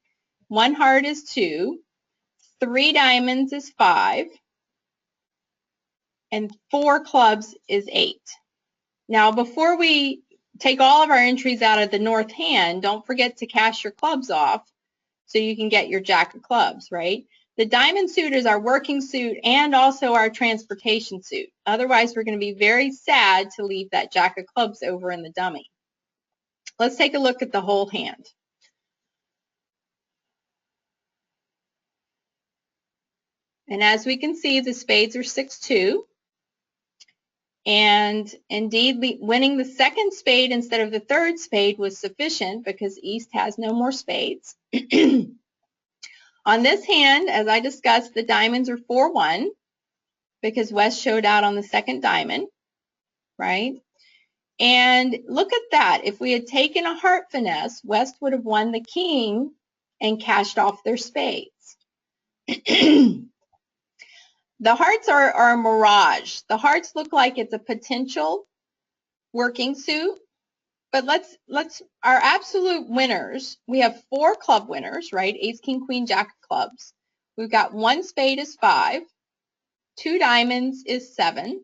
1 heart is 2, 3 diamonds is 5, and 4 clubs is 8. Now, before we take all of our entries out of the north hand, don't forget to cash your clubs off so you can get your jack of clubs, right? The diamond suit is our working suit and also our transportation suit. Otherwise, we're going to be very sad to leave that jack of clubs over in the dummy. Let's take a look at the whole hand. And as we can see, the spades are 6-2. And indeed, winning the second spade instead of the third spade was sufficient because East has no more spades. On this hand, as I discussed, the diamonds are 4-1 because West showed out on the second diamond, right? And look at that. If we had taken a heart finesse, West would have won the king and cashed off their spades. The hearts are a mirage. The hearts look like it's a potential working suit, but our absolute winners, we have 4 club winners, right? Ace, king, queen, jack of clubs. We've got 1 spade is 5, 2 diamonds is 7,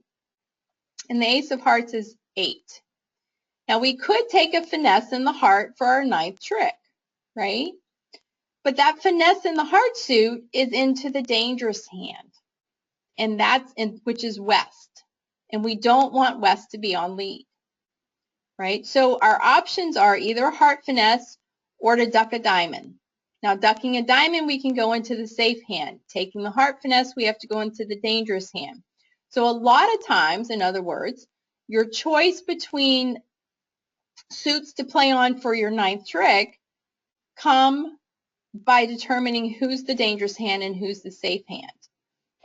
and the ace of hearts is 8. Now we could take a finesse in the heart for our 9th trick, right? But that finesse in the heart suit is into the dangerous hand, and which is West, and we don't want West to be on lead, right? So our options are either a heart finesse or to duck a diamond. Now, ducking a diamond, we can go into the safe hand. Taking the heart finesse, we have to go into the dangerous hand. So a lot of times, in other words, your choice between suits to play on for your 9th trick come by determining who's the dangerous hand and who's the safe hand.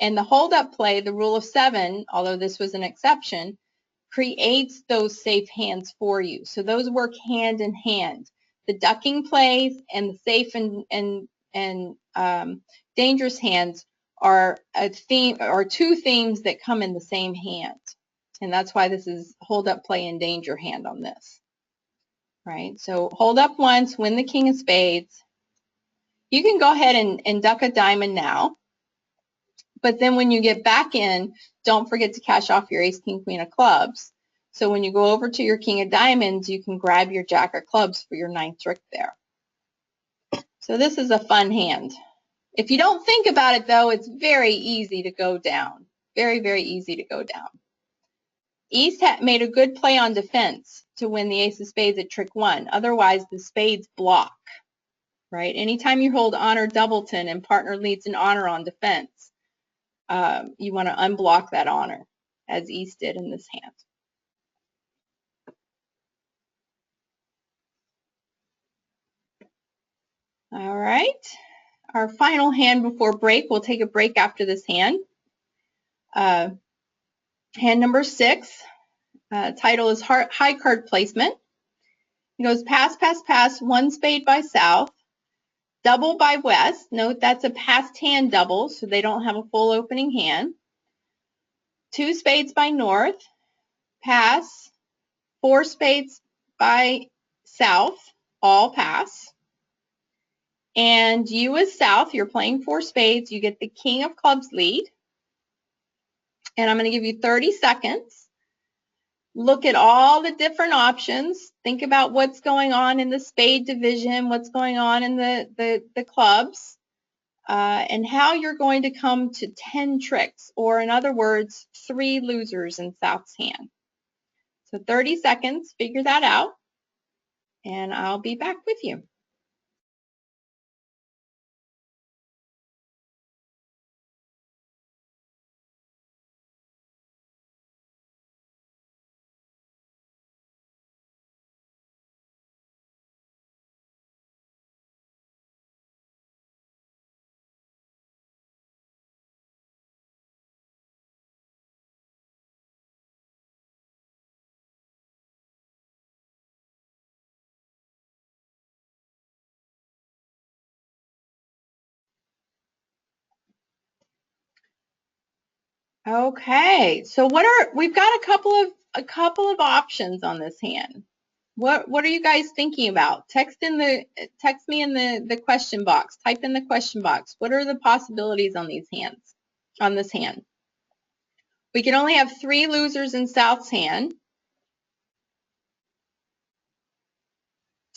And the hold-up play, the rule of 7, although this was an exception, creates those safe hands for you. So those work hand in hand. The ducking plays and the safe and dangerous hands are a theme, or 2 themes that come in the same hand. And that's why this is hold-up play and danger hand on this. Right? So hold up once, win the king of spades. You can go ahead and duck a diamond now. But then when you get back in, don't forget to cash off your ace, king, queen of clubs. So when you go over to your king of diamonds, you can grab your jack of clubs for your 9th trick there. So this is a fun hand. If you don't think about it, though, it's very easy to go down. Very, very easy to go down. East made a good play on defense to win the ace of spades at trick 1. Otherwise, the spades block, right? Anytime you hold honor doubleton and partner leads an honor on defense, you want to unblock that honor, as East did in this hand. All right. Our final hand before break. We'll take a break after this hand. Hand number 6. Title is High Card Placement. It goes pass, pass, pass, 1 spade by south, double by west. Note that's a passed hand double, so they don't have a full opening hand. 2 spades by north, pass, 4 spades by south, all pass. And you as south, you're playing 4 spades, you get the king of clubs lead. And I'm going to give you 30 seconds. Look at all the different options. Think about what's going on in the spade division, what's going on in the clubs, and how you're going to come to 10 tricks, or in other words, 3 losers in South's hand. So 30 seconds, figure that out, and I'll be back with you. Okay, so we've got a couple of options on this hand. What are you guys thinking about? Text me in the question box. Type in the question box. What are the possibilities on these hands? On this hand, we can only have 3 losers in South's hand,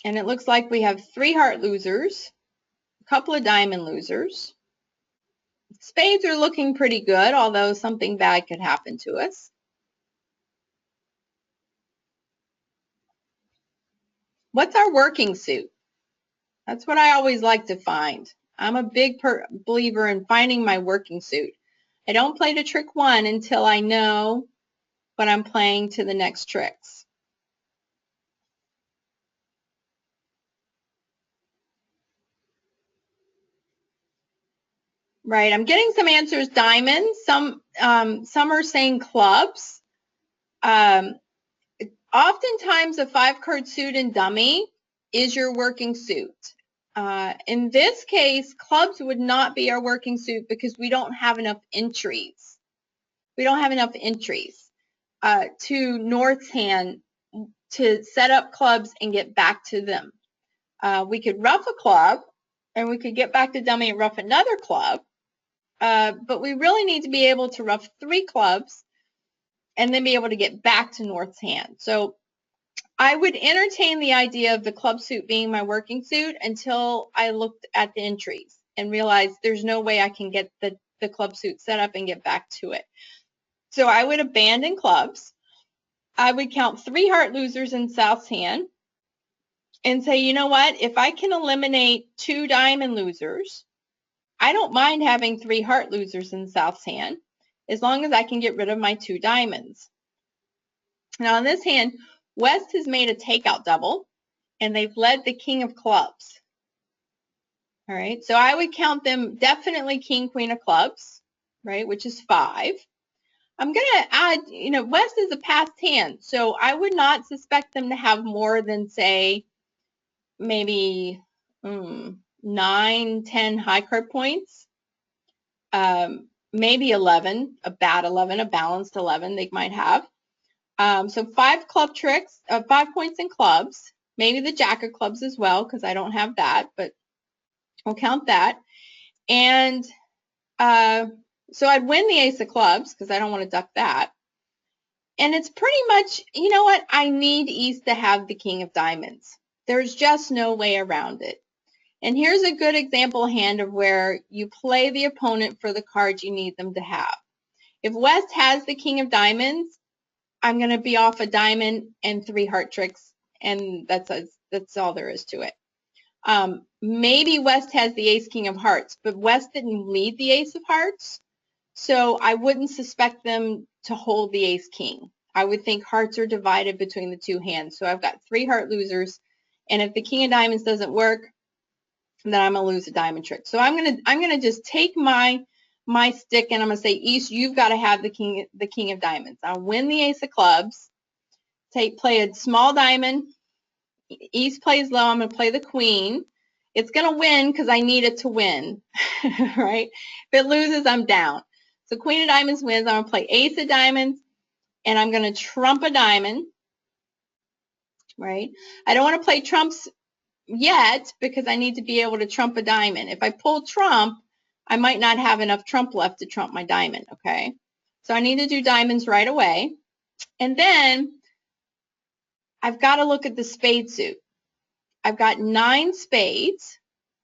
and it looks like we have 3 heart losers, a couple of diamond losers. Spades are looking pretty good, although something bad could happen to us. What's our working suit? That's what I always like to find. I'm a big believer in finding my working suit. I don't play to trick 1 until I know what I'm playing to the next tricks. Right, I'm getting some answers diamonds. Some are saying clubs. Oftentimes a 5-card suit and dummy is your working suit. In this case, clubs would not be our working suit because we don't have enough entries. We don't have enough entries to North's hand to set up clubs and get back to them. We could rough a club and we could get back to dummy and rough another club, but we really need to be able to rough 3 clubs and then be able to get back to North's hand. So I would entertain the idea of the club suit being my working suit until I looked at the entries and realized there's no way I can get the club suit set up and get back to it. So I would abandon clubs. I would count 3 heart losers in South's hand and say, you know what, if I can eliminate 2 diamond losers, I don't mind having 3 heart losers in South's hand as long as I can get rid of my 2 diamonds. Now on this hand, West has made a takeout double, and they've led the king of clubs. All right, so I would count them definitely king, queen of clubs, right, which is 5. I'm going to add, West is a passed hand, so I would not suspect them to have more than, say, maybe 9, 10 high card points, maybe 11, a bad 11, a balanced 11 they might have. So 5 club tricks, 5 points in clubs, maybe the jack of clubs as well, because I don't have that, but I'll count that. And so I'd win the ace of clubs because I don't want to duck that. And it's pretty much, you know what, I need East to have the king of diamonds. There's just no way around it. And here's a good example hand of where you play the opponent for the cards you need them to have. If West has the king of diamonds, I'm going to be off a diamond and 3 heart tricks, and that's all there is to it. Maybe West has the ace king of hearts, but West didn't lead the ace of hearts, so I wouldn't suspect them to hold the ace king. I would think hearts are divided between the 2 hands, so I've got 3 heart losers, and if the king of diamonds doesn't work, then I'm gonna lose a diamond trick. So I'm gonna just take my stick and I'm gonna say, East, you've got to have the king of diamonds. I'll win the ace of clubs. Play a small diamond. East plays low. I'm gonna play the queen. It's gonna win because I need it to win, right? If it loses, I'm down. So queen of diamonds wins. I'm gonna play ace of diamonds, and I'm gonna trump a diamond, right? I don't want to play trumps yet because I need to be able to trump a diamond. If I pull trump, I might not have enough trump left to trump my diamond, okay? So I need to do diamonds right away. And then I've got to look at the spade suit. I've got 9 spades,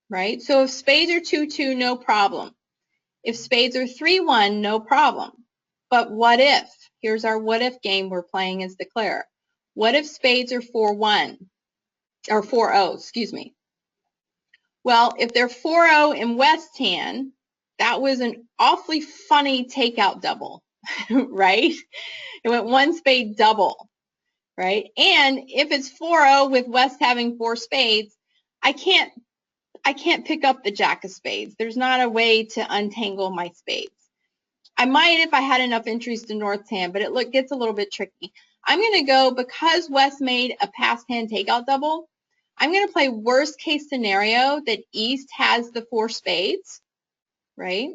right? So if spades are 2-2, no problem. If spades are 3-1, no problem. But what if? Here's our what if game we're playing as Declare. What if spades are 4-1? Or 4-0, excuse me. Well, if they're 4-0 in West hand, that was an awfully funny takeout double, right? It went 1 spade double, right? And if it's 4-0 with West having 4 spades, I can't pick up the jack of spades. There's not a way to untangle my spades. I might if I had enough entries to North's hand, but it gets a little bit tricky. I'm going to go, because West made a past hand takeout double, I'm going to play worst case scenario that East has the 4 spades, right?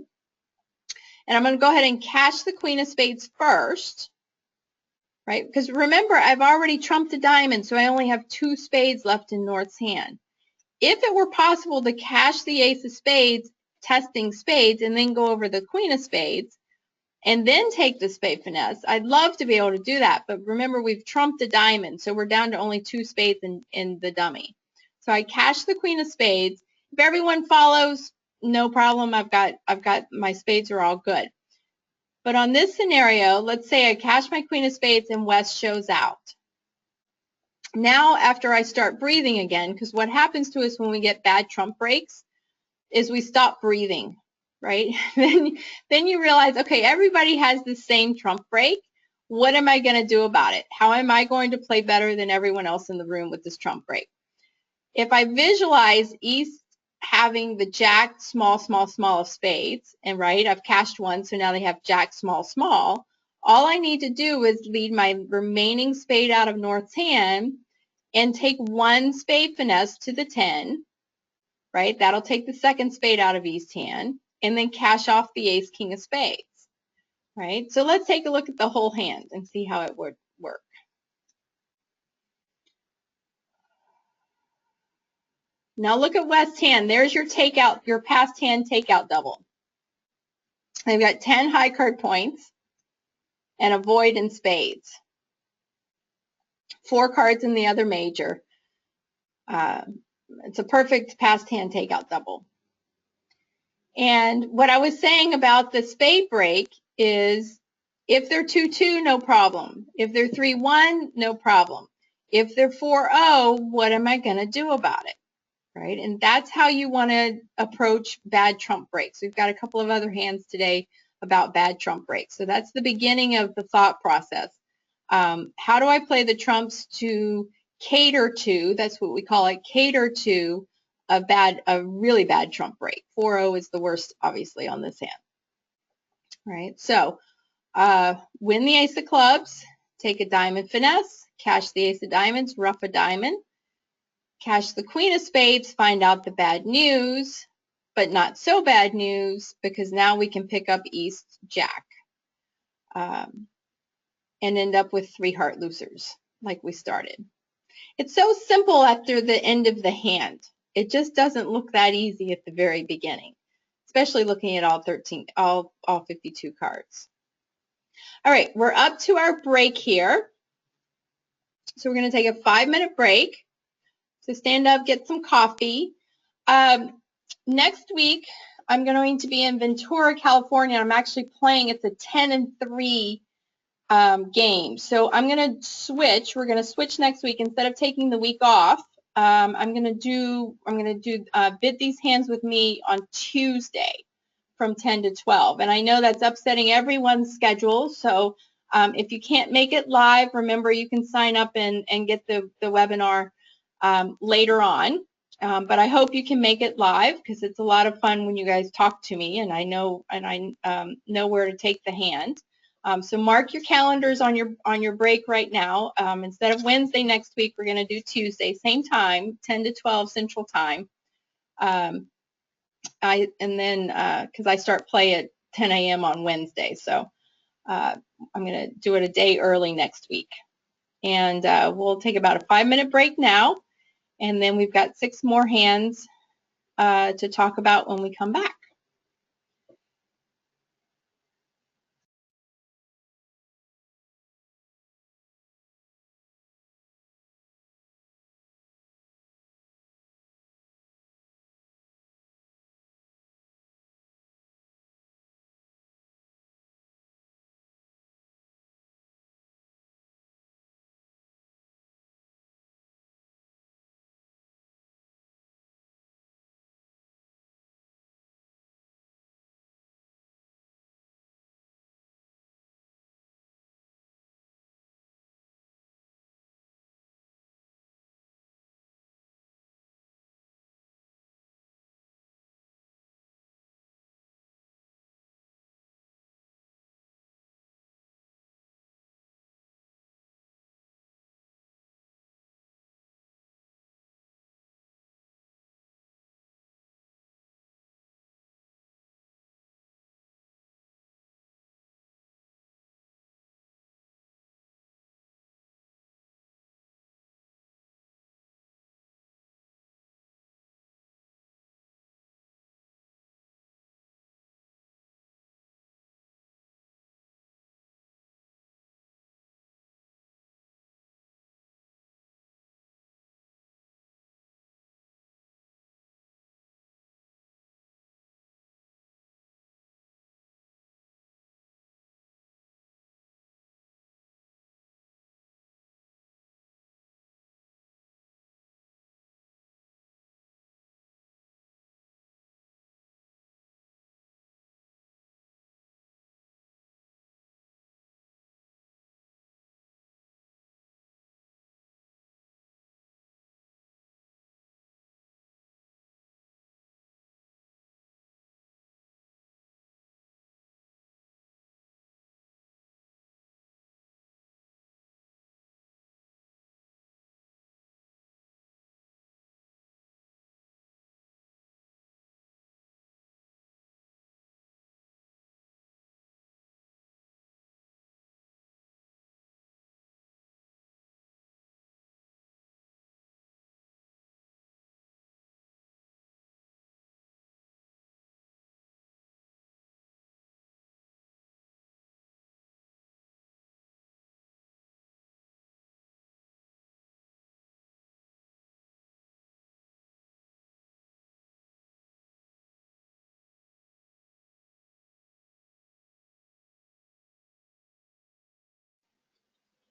And I'm going to go ahead and cash the queen of spades first, right? Because remember, I've already trumped a diamond, so I only have 2 spades left in North's hand. If it were possible to cash the ace of spades, testing spades, and then go over the queen of spades, and then take the spade finesse, I'd love to be able to do that. But remember, we've trumped a diamond, so we're down to only 2 spades in the dummy. So I cash the queen of spades. If everyone follows, no problem. I've got my spades are all good. But on this scenario, let's say I cash my queen of spades and West shows out. Now, after I start breathing again, because what happens to us when we get bad trump breaks is we stop breathing, right? then you realize, okay, everybody has the same trump break. What am I going to do about it? How am I going to play better than everyone else in the room with this trump break? If I visualize East having the jack small, small, small of spades, and right, I've cashed 1, so now they have jack small, small. All I need to do is lead my remaining spade out of North's hand and take 1 spade finesse to the 10, right? That'll take the 2nd spade out of East's hand, and then cash off the ace king of spades, right? So let's take a look at the whole hand and see how it would work. Now look at West's hand. There's your takeout, your past hand takeout double. They've got 10 high card points and a void in spades. 4 cards in the other major. It's a perfect past hand takeout double. And what I was saying about the spade break is if they're 2-2, no problem. If they're 3-1, no problem. If they're 4-0, what am I going to do about it? Right? And that's how you want to approach bad trump breaks. We've got a couple of other hands today about bad trump breaks. So that's the beginning of the thought process. How do I play the trumps to cater to, that's what we call it, cater to a really bad trump break. 4-0 is the worst, obviously, on this hand. Right? So win the ace of clubs, take a diamond finesse, cash the ace of diamonds, rough a diamond, cash the queen of spades, find out the bad news, but not so bad news because now we can pick up East Jack and end up with 3 heart losers like we started. It's so simple after the end of the hand. It just doesn't look that easy at the very beginning, especially looking at all 52 cards. All right, we're up to our break here. So we're going to take a 5-minute break. So stand up, get some coffee. Next week, I'm going to be in Ventura, California. I'm actually playing. It's a 10-3 game. So I'm going to switch. We're going to switch next week. Instead of taking the week off, I'm going to do bid these hands with me on Tuesday from 10 to 12. And I know that's upsetting everyone's schedule. So if you can't make it live, remember you can sign up and get the webinar later on. But I hope you can make it live because it's a lot of fun when you guys talk to me and I know where to take the hand. So mark your calendars on your break right now. Instead of Wednesday next week, we're going to do Tuesday, same time, 10 to 12 Central Time. Because I start play at 10 a.m. on Wednesday, so I'm going to do it a day early next week. And we'll take about a 5-minute break now, and then we've got 6 more hands to talk about when we come back.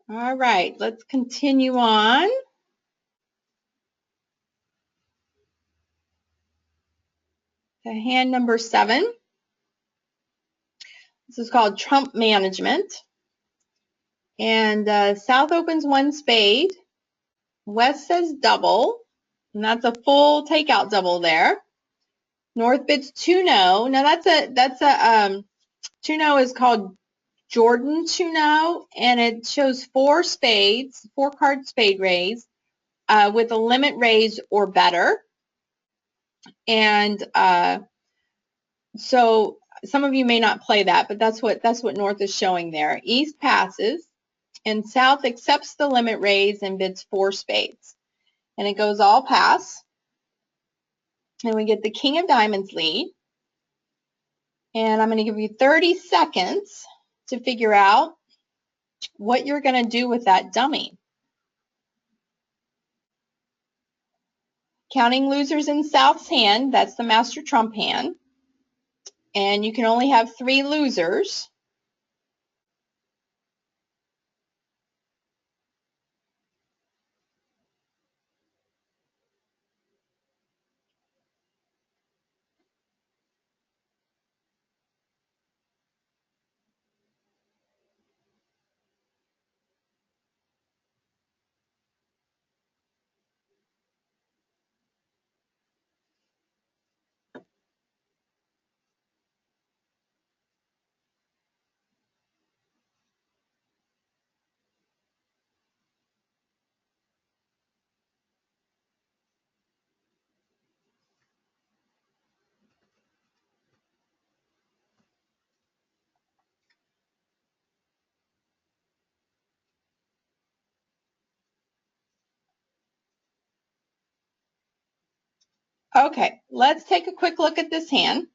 All right, let's continue on. To hand number 7. This is called Trump Management. And South opens 1 spade. West says double. And that's a full takeout double there. North bids 2-no. Now that's a 2-no is called Jordan 2-no, and it shows 4 spades, 4-card spade raise with a limit raise or better. And so some of you may not play that, but that's what North is showing there. East passes, and South accepts the limit raise and bids 4 spades. And it goes all pass. And we get the King of Diamonds lead. And I'm going to give you 30 seconds to figure out what you're going to do with that dummy. Counting losers in South's hand, that's the master trump hand. And you can only have 3 losers. Okay, let's take a quick look at this hand.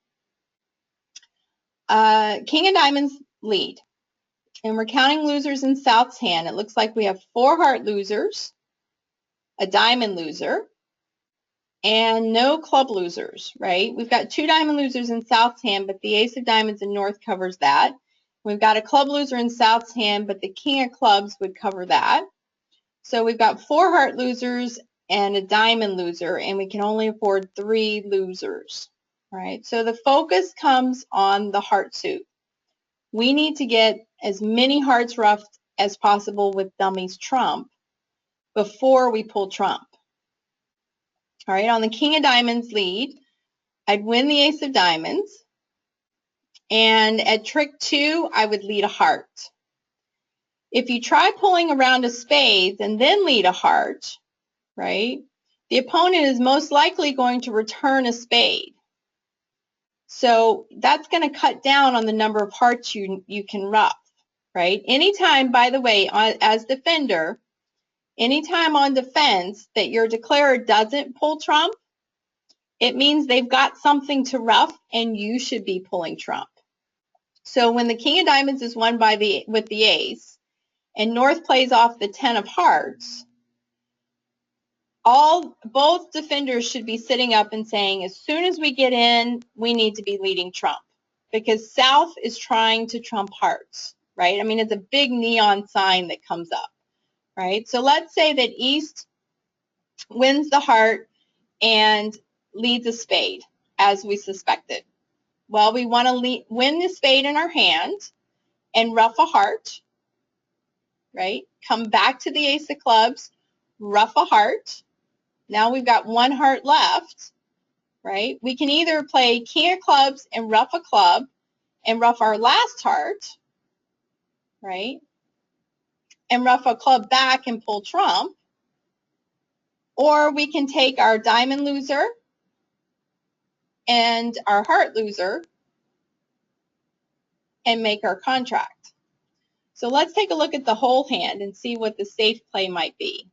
King of diamonds lead. And we're counting losers in South's hand. It looks like we have 4 heart losers, a diamond loser, and no club losers, right? We've got 2 diamond losers in South's hand, but the ace of diamonds in North covers that. We've got a club loser in South's hand, but the king of clubs would cover that. So we've got 4 heart losers and a diamond loser, and we can only afford 3 losers, right? So the focus comes on the heart suit. We need to get as many hearts roughed as possible with dummies trump before we pull trump. All right, on the king of diamonds lead, I'd win the ace of diamonds, and at trick 2, I would lead a heart. If you try pulling around a spade and then lead a heart, right, the opponent is most likely going to return a spade. So that's going to cut down on the number of hearts you can rough, right? Anytime, by the way, as defender, anytime on defense that your declarer doesn't pull trump, it means they've got something to rough and you should be pulling trump. So when the king of diamonds is won with the ace and North plays off the 10 of hearts, both defenders should be sitting up and saying, as soon as we get in, we need to be leading trump, because South is trying to trump hearts, right? I mean, it's a big neon sign that comes up, right? So let's say that East wins the heart and leads a spade, as we suspected. Well, we want to win the spade in our hand and rough a heart, right? Come back to the ace of clubs, rough a heart. Now we've got 1 heart left, right? We can either play king of clubs and rough a club and rough our last heart, right? And rough a club back and pull trump. Or we can take our diamond loser and our heart loser and make our contract. So let's take a look at the whole hand and see what the safe play might be.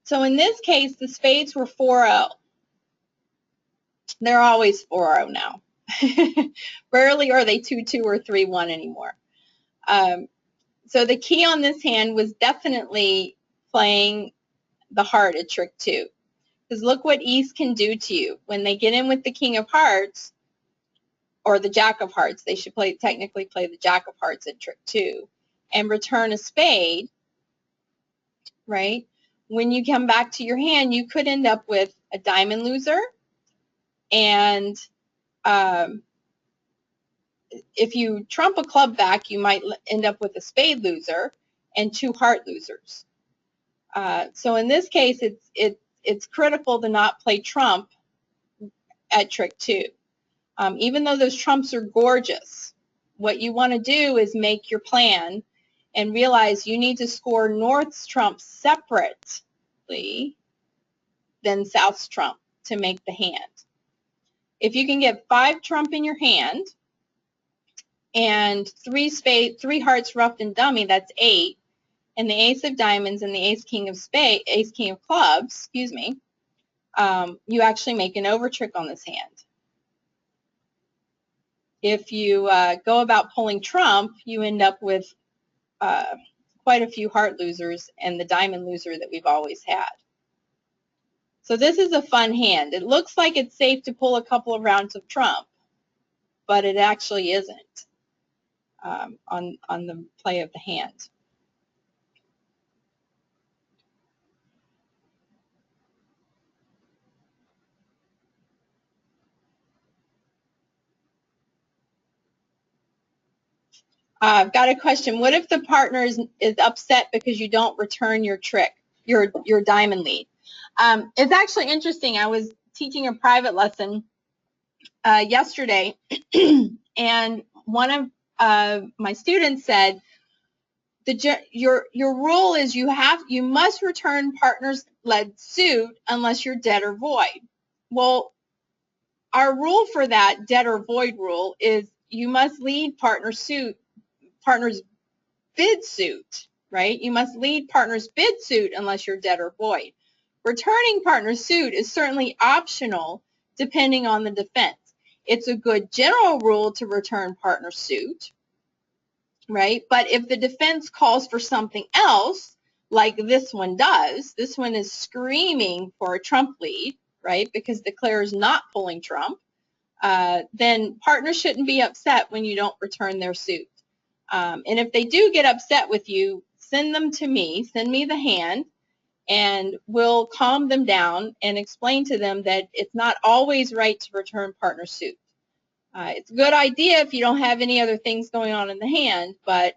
So in this case, the spades were 4-0. They're always 4-0 now. Rarely are they 2-2 or 3-1 anymore. So the key on this hand was definitely playing the heart at trick 2. Because look what East can do to you. When they get in with the king of hearts, or the jack of hearts, they should technically play the jack of hearts at trick 2, and return a spade, right? When you come back to your hand, you could end up with a diamond loser, and if you trump a club back, you might end up with a spade loser and 2 heart losers. So in this case, it's critical to not play trump at trick 2. Even though those trumps are gorgeous, what you want to do is make your plan and realize you need to score North's trump separately than South's trump to make the hand. If you can get 5 trump in your hand and 3 hearts roughed and dummy, that's 8, and the ace of diamonds and the ace king of clubs, excuse me, you actually make an over trick on this hand. If you go about pulling trump, you end up with quite a few heart losers and the diamond loser that we've always had. So this is a fun hand. It looks like it's safe to pull a couple of rounds of trump, but it actually isn't on the play of the hand. I've got a question. What if the partner is upset because you don't return your trick, your diamond lead? It's actually interesting. I was teaching a private lesson yesterday, and one of my students said, your rule is you must return partner's led suit unless you're dead or void. Well, our rule for that dead or void rule is you must lead partner's bid suit, right? You must lead partner's bid suit unless you're dead or void. Returning partner's suit is certainly optional depending on the defense. It's a good general rule to return partner's suit, right? But if the defense calls for something else, like this one does, this one is screaming for a trump lead, right? Because declare is not pulling trump, then partner shouldn't be upset when you don't return their suit. And if they do get upset with you, send them to me, send me the hand, and we'll calm them down and explain to them that it's not always right to return partner suit. It's a good idea if you don't have any other things going on in the hand, but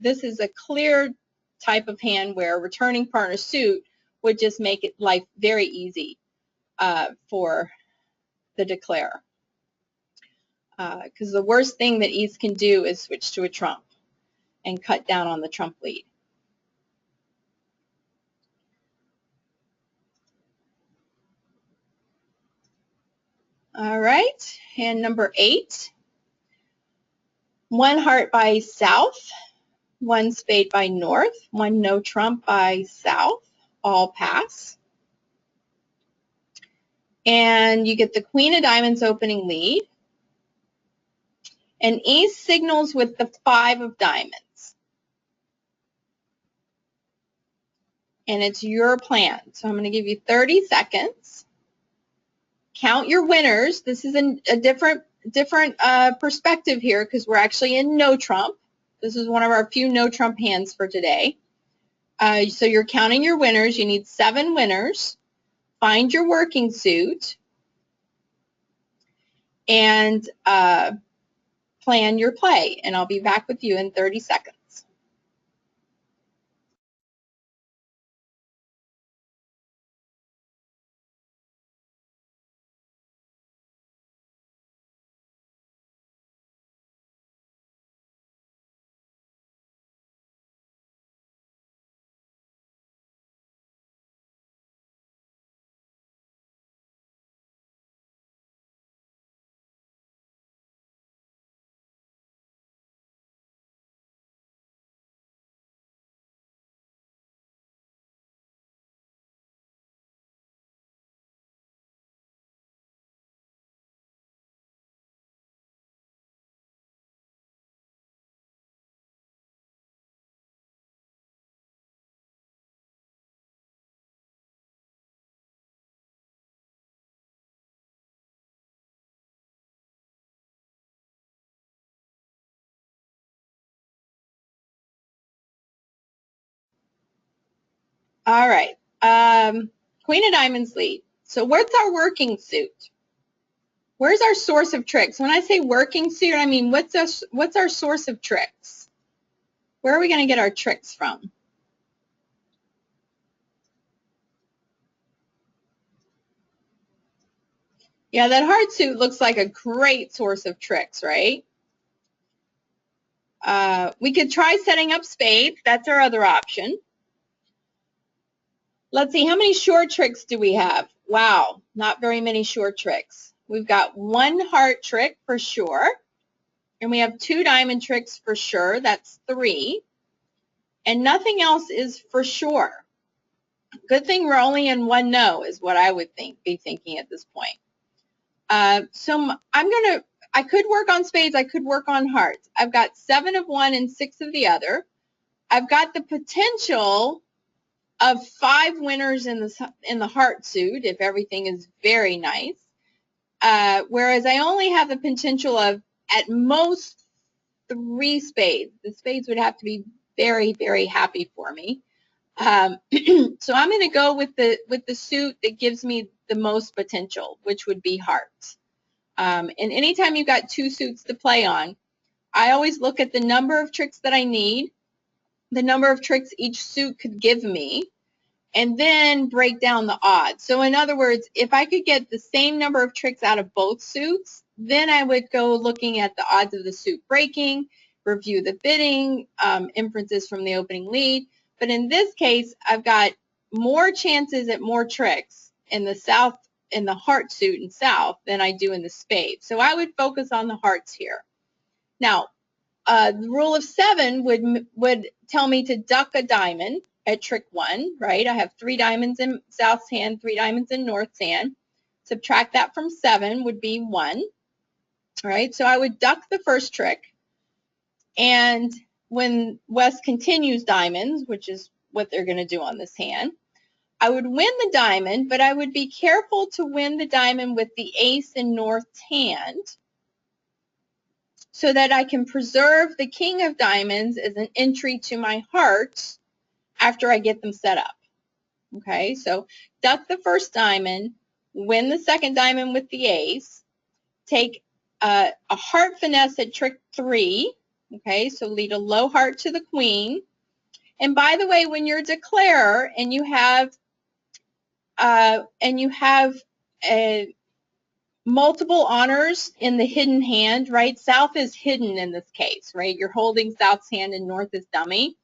this is a clear type of hand where returning partner suit would just make life very easy for the declare. Because the worst thing that East can do is switch to a trump and cut down on the trump lead. All right, hand number 8. 1 heart by south, 1 spade by north, 1 no trump by south, all pass. And you get the Queen of Diamonds opening lead. And East signals with the 5 of Diamonds. And it's your plan. So I'm going to give you 30 seconds. Count your winners. This is a different perspective here because we're actually in no trump. This is one of our few no trump hands for today. So you're counting your winners. You need 7 winners. Find your working suit and plan your play. And I'll be back with you in 30 seconds. All right, Queen of Diamonds lead. So where's our working suit? Where's our source of tricks? When I say working suit, I mean what's our source of tricks? Where are we going to get our tricks from? Yeah, that hard suit looks like a great source of tricks, right? We could try setting up spades. That's our other option. Let's see, how many short tricks do we have? Wow, not very many short tricks. We've got 1 heart trick for sure, and we have 2 diamond tricks for sure. That's 3, and nothing else is for sure. Good thing we're only in one no is what I would be thinking at this point. So I could work on spades, I could work on hearts. I've got 7 of one and 6 of the other. I've got the potential of 5 winners in the heart suit if everything is very nice. Whereas I only have the potential of at most 3 spades. The spades would have to be very, very happy for me. So I'm going to go with the suit that gives me the most potential, which would be hearts. And anytime you've got 2 suits to play on, I always look at the number of tricks that I need, the number of tricks each suit could give me, and then break down the odds. So in other words, if I could get the same number of tricks out of both suits, then I would go looking at the odds of the suit breaking, review the bidding, inferences from the opening lead. But in this case, I've got more chances at more tricks in the heart suit in south than I do in the spade. So I would focus on the hearts here. Now, the rule of 7 would tell me to duck a diamond at trick 1, right? I have 3 diamonds in south's hand, 3 diamonds in north's hand. Subtract that from 7 would be 1, right? So I would duck the first trick, and when west continues diamonds, which is what they're going to do on this hand, I would win the diamond, but I would be careful to win the diamond with the ace in north's hand so that I can preserve the king of diamonds as an entry to my hearts after I get them set up. Okay, so duck the first diamond, win the second diamond with the ace, take a heart finesse at trick 3. Okay, so lead a low heart to the queen. And by the way, when you're a declarer and you have multiple honors in the hidden hand, right? South is hidden in this case, right? You're holding south's hand and north is dummy.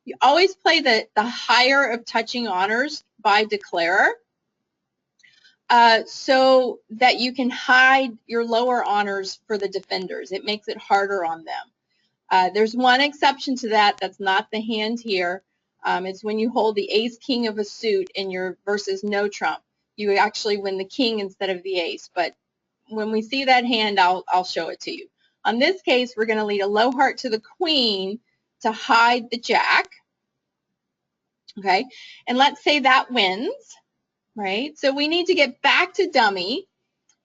You always play the higher of touching honors by declarer so that you can hide your lower honors for the defenders. It makes it harder on them. There's one exception to that. That's not the hand here. It's when you hold the ace king of a suit and you're versus no trump. You actually win the king instead of the ace. But when we see that hand, I'll show it to you. On this case, we're going to lead a low heart to the queen to hide the jack. Okay, and let's say that wins, right? So we need to get back to dummy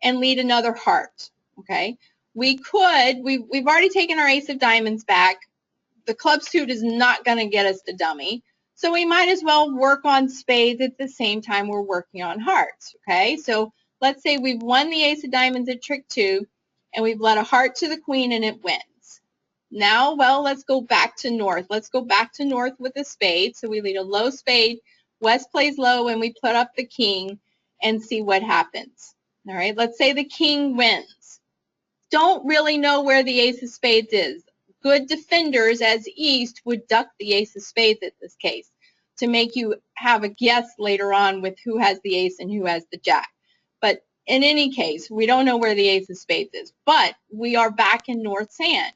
and lead another heart. Okay, we've already taken our ace of diamonds back. The club suit is not going to get us to dummy, so we might as well work on spades at the same time we're working on hearts. Okay, so let's say we've won the ace of diamonds at trick 2 and we've led a heart to the queen and it wins. Now, well, let's go back to north. Let's go back to north with a spade. So we lead a low spade, west plays low, and we put up the king and see what happens. All right, let's say the king wins. Don't really know where the ace of spades is. Good defenders as east would duck the ace of spades at this case to make you have a guess later on with who has the ace and who has the jack. But in any case, we don't know where the ace of spades is, but we are back in north's hand.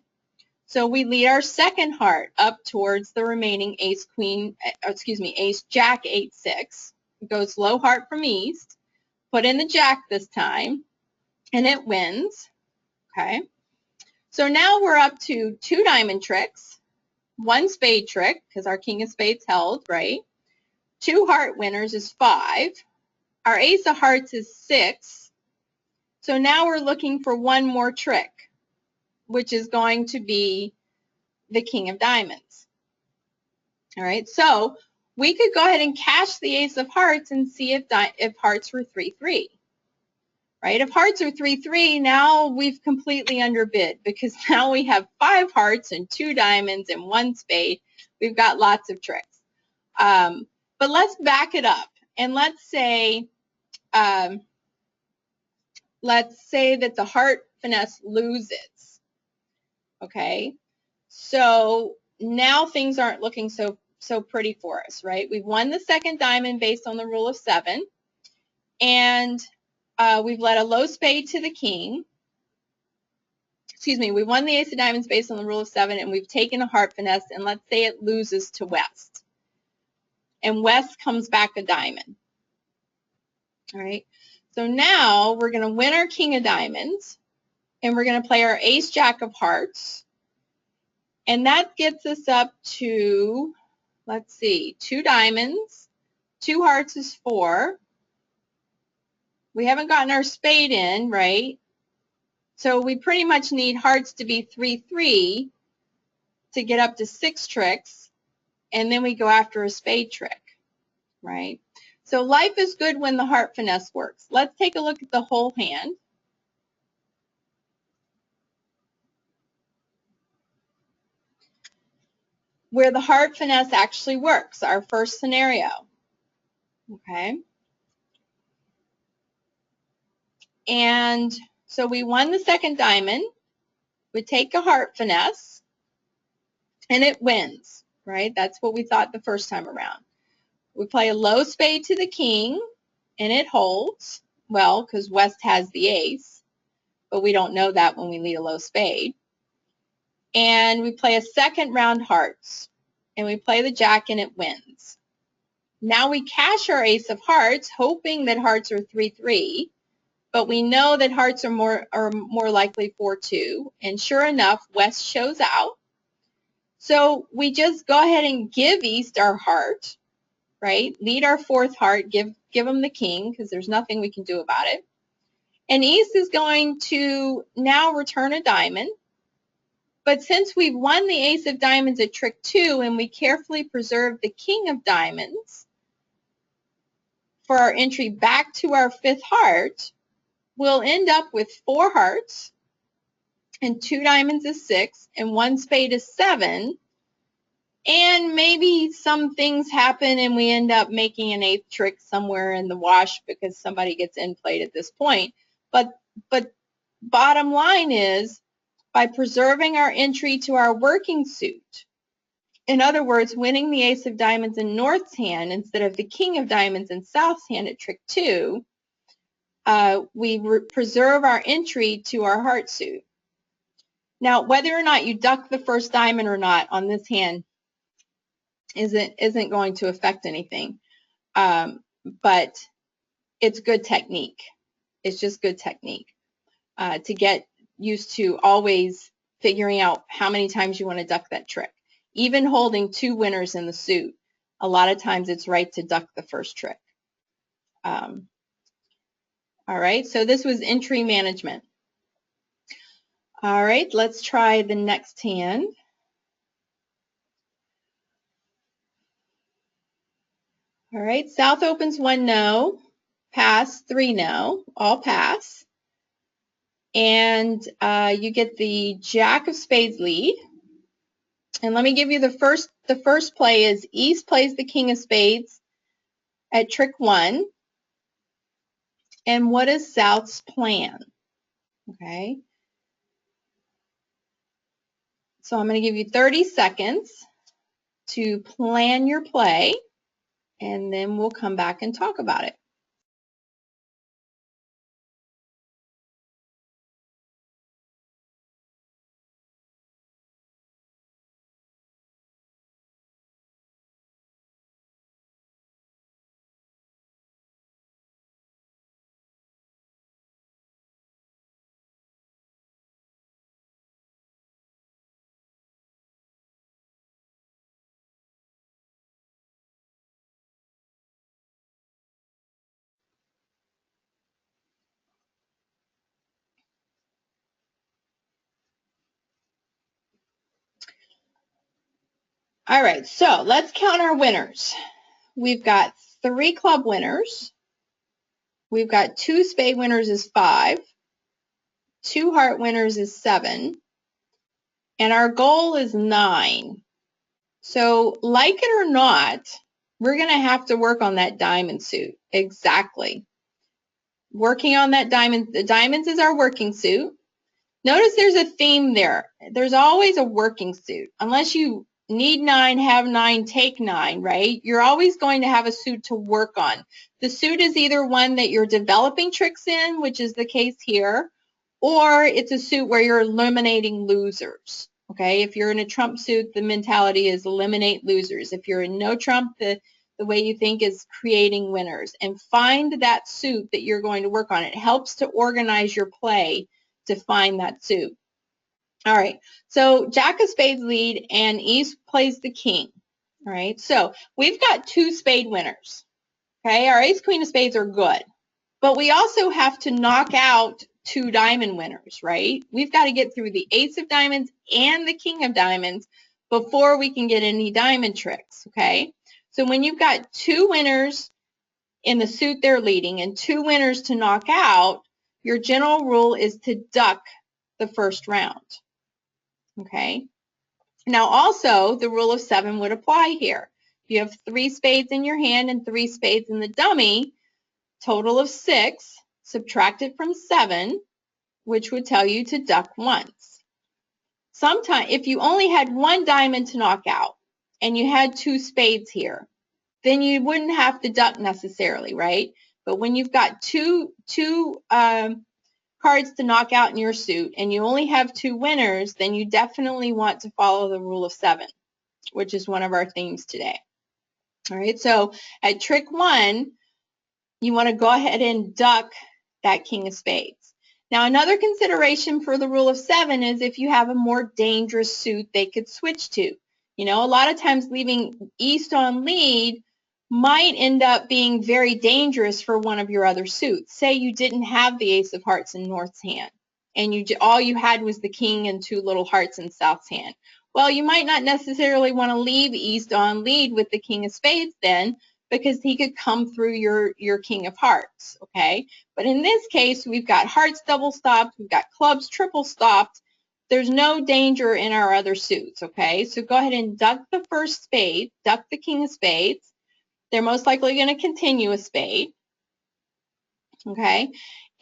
So we lead our second heart up towards the remaining ace jack 8-6. It goes low heart from east, put in the jack this time, and it wins. Okay. So now we're up to 2 diamond tricks, 1 spade trick, because our king of spades held, right? 2 heart winners is 5. Our ace of hearts is 6. So now we're looking for 1 more trick, which is going to be the king of diamonds. All right, so we could go ahead and cash the ace of hearts and see if hearts were 3-3. Right, if hearts are 3-3, now we've completely underbid because now we have 5 hearts and 2 diamonds and 1 spade. We've got lots of tricks. But let's back it up and let's say that the heart finesse loses. Okay, so now things aren't looking so pretty for us, right? We've won the second diamond based on the rule of 7, and we've led a low spade to the king. Excuse me, we won the ace of diamonds based on the rule of 7, and we've taken a heart finesse, and let's say it loses to west. and West comes back a diamond. All right, so now we're going to win our king of diamonds, and we're going to play our ace jack of hearts, and that gets us up to, let's see, 2 diamonds, 2 hearts is 4. We haven't gotten our spade in, right? So we pretty much need hearts to be 3-3 to get up to 6 tricks, and then we go after a spade trick, right? So life is good when the heart finesse works. Let's take a look at the whole hand. Where the heart finesse actually works, our first scenario, okay? And so we won the second diamond. We take a heart finesse, and it wins, right? That's what we thought the first time around. We play a low spade to the king, and it holds, well, because West has the ace, but we don't know that when we lead a low spade. And we play a second round hearts, and we play the jack, and it wins. Now we cash our ace of hearts, hoping that hearts are 3-3, but we know that hearts are more likely 4-2, and sure enough, West shows out. So we just go ahead and give East our heart, right? Lead our 4th heart, give them the king, because there's nothing we can do about it. And East is going to now return a diamond. But since we've won the ace of diamonds at trick 2 and we carefully preserve the king of diamonds for our entry back to our 5th heart, we'll end up with 4 hearts, and 2 diamonds is 6, and 1 spade is 7. And maybe some things happen and we end up making an 8th trick somewhere in the wash because somebody gets in played at this point. But bottom line is, by preserving our entry to our working suit, in other words, winning the ace of diamonds in North's hand instead of the king of diamonds in South's hand at trick 2, we preserve our entry to our heart suit. Now, whether or not you duck the first diamond or not on this hand isn't going to affect anything, but it's good technique. It's just good technique to get used to always figuring out how many times you want to duck that trick. Even holding 2 winners in the suit, a lot of times it's right to duck the first trick. All right, so this was entry management. All right, let's try the next hand. All right, South opens 1 no, pass 3 no, all pass. And you get the jack of spades lead. And let me give you the first play is East plays the king of spades at trick 1. And what is South's plan? Okay. So I'm going to give you 30 seconds to plan your play, and then we'll come back and talk about it. All right, so let's count our winners. We've got 3 club winners. We've got 2 spade winners is 5. 2 heart winners is 7. And our goal is 9. So like it or not, we're going to have to work on that diamond suit. Exactly. Working on that diamond. The diamonds is our working suit. Notice there's a theme there. There's always a working suit. Unless you need 9, have 9, take 9, right? You're always going to have a suit to work on. The suit is either one that you're developing tricks in, which is the case here, or it's a suit where you're eliminating losers. Okay, if you're in a trump suit, the mentality is eliminate losers. If you're in no trump, the the way you think is creating winners, and find that suit that you're going to work on. It helps to organize your play to find that suit. All right, so Jack of Spades lead and East plays the king. All right, so we've got 2 spade winners. Okay, our Ace Queen of Spades are good, but we also have to knock out 2 diamond winners, right? We've got to get through the Ace of Diamonds and the King of Diamonds before we can get any diamond tricks, okay? So when you've got 2 winners in the suit they're leading and 2 winners to knock out, your general rule is to duck the first round, okay? Now also, the rule of 7 would apply here. If you have 3 spades in your hand and 3 spades in the dummy, total of 6, subtracted from 7, which would tell you to duck once. Sometimes, if you only had 1 diamond to knock out and you had 2 spades here, then you wouldn't have to duck necessarily, right? But when you've got two cards to knock out in your suit and you only have 2 winners, then you definitely want to follow the rule of 7, which is one of our themes today. All right, so at trick 1, you want to go ahead and duck that King of Spades. Now, another consideration for the rule of 7 is if you have a more dangerous suit they could switch to. You know, a lot of times leaving East on lead might end up being very dangerous for one of your other suits. Say you didn't have the Ace of Hearts in North's hand, and all you had was the King and 2 little hearts in South's hand. Well, you might not necessarily want to leave East on lead with the King of Spades then, because he could come through your King of Hearts, okay? But in this case, we've got hearts double stopped, we've got clubs triple stopped. There's no danger in our other suits, okay? So go ahead and duck the first spade, duck the King of Spades. They're most likely going to continue a spade, okay?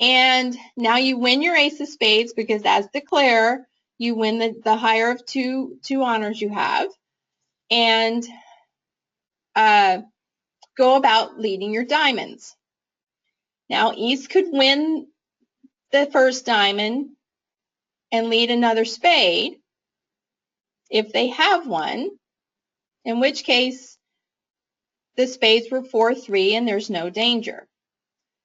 And now you win your Ace of Spades because as declare, you win the higher of two honors you have. And go about leading your diamonds. Now, East could win the first diamond and lead another spade if they have one, in which case the spades were 4-3 and there's no danger.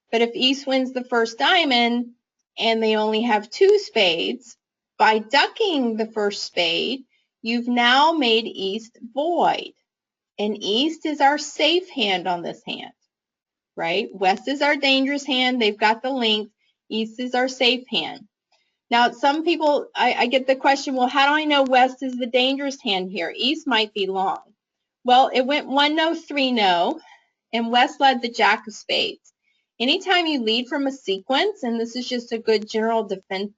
But if East wins the first diamond and they only have 2 spades, by ducking the first spade, you've now made East void. And East is our safe hand on this hand, right? West is our dangerous hand. They've got the length. East is our safe hand. Now, some people, I get the question, well, how do I know West is the dangerous hand here? East might be long. Well, it went 1-no, 3-no, and West led the Jack of Spades. Anytime you lead from a sequence, and this is just a good general defense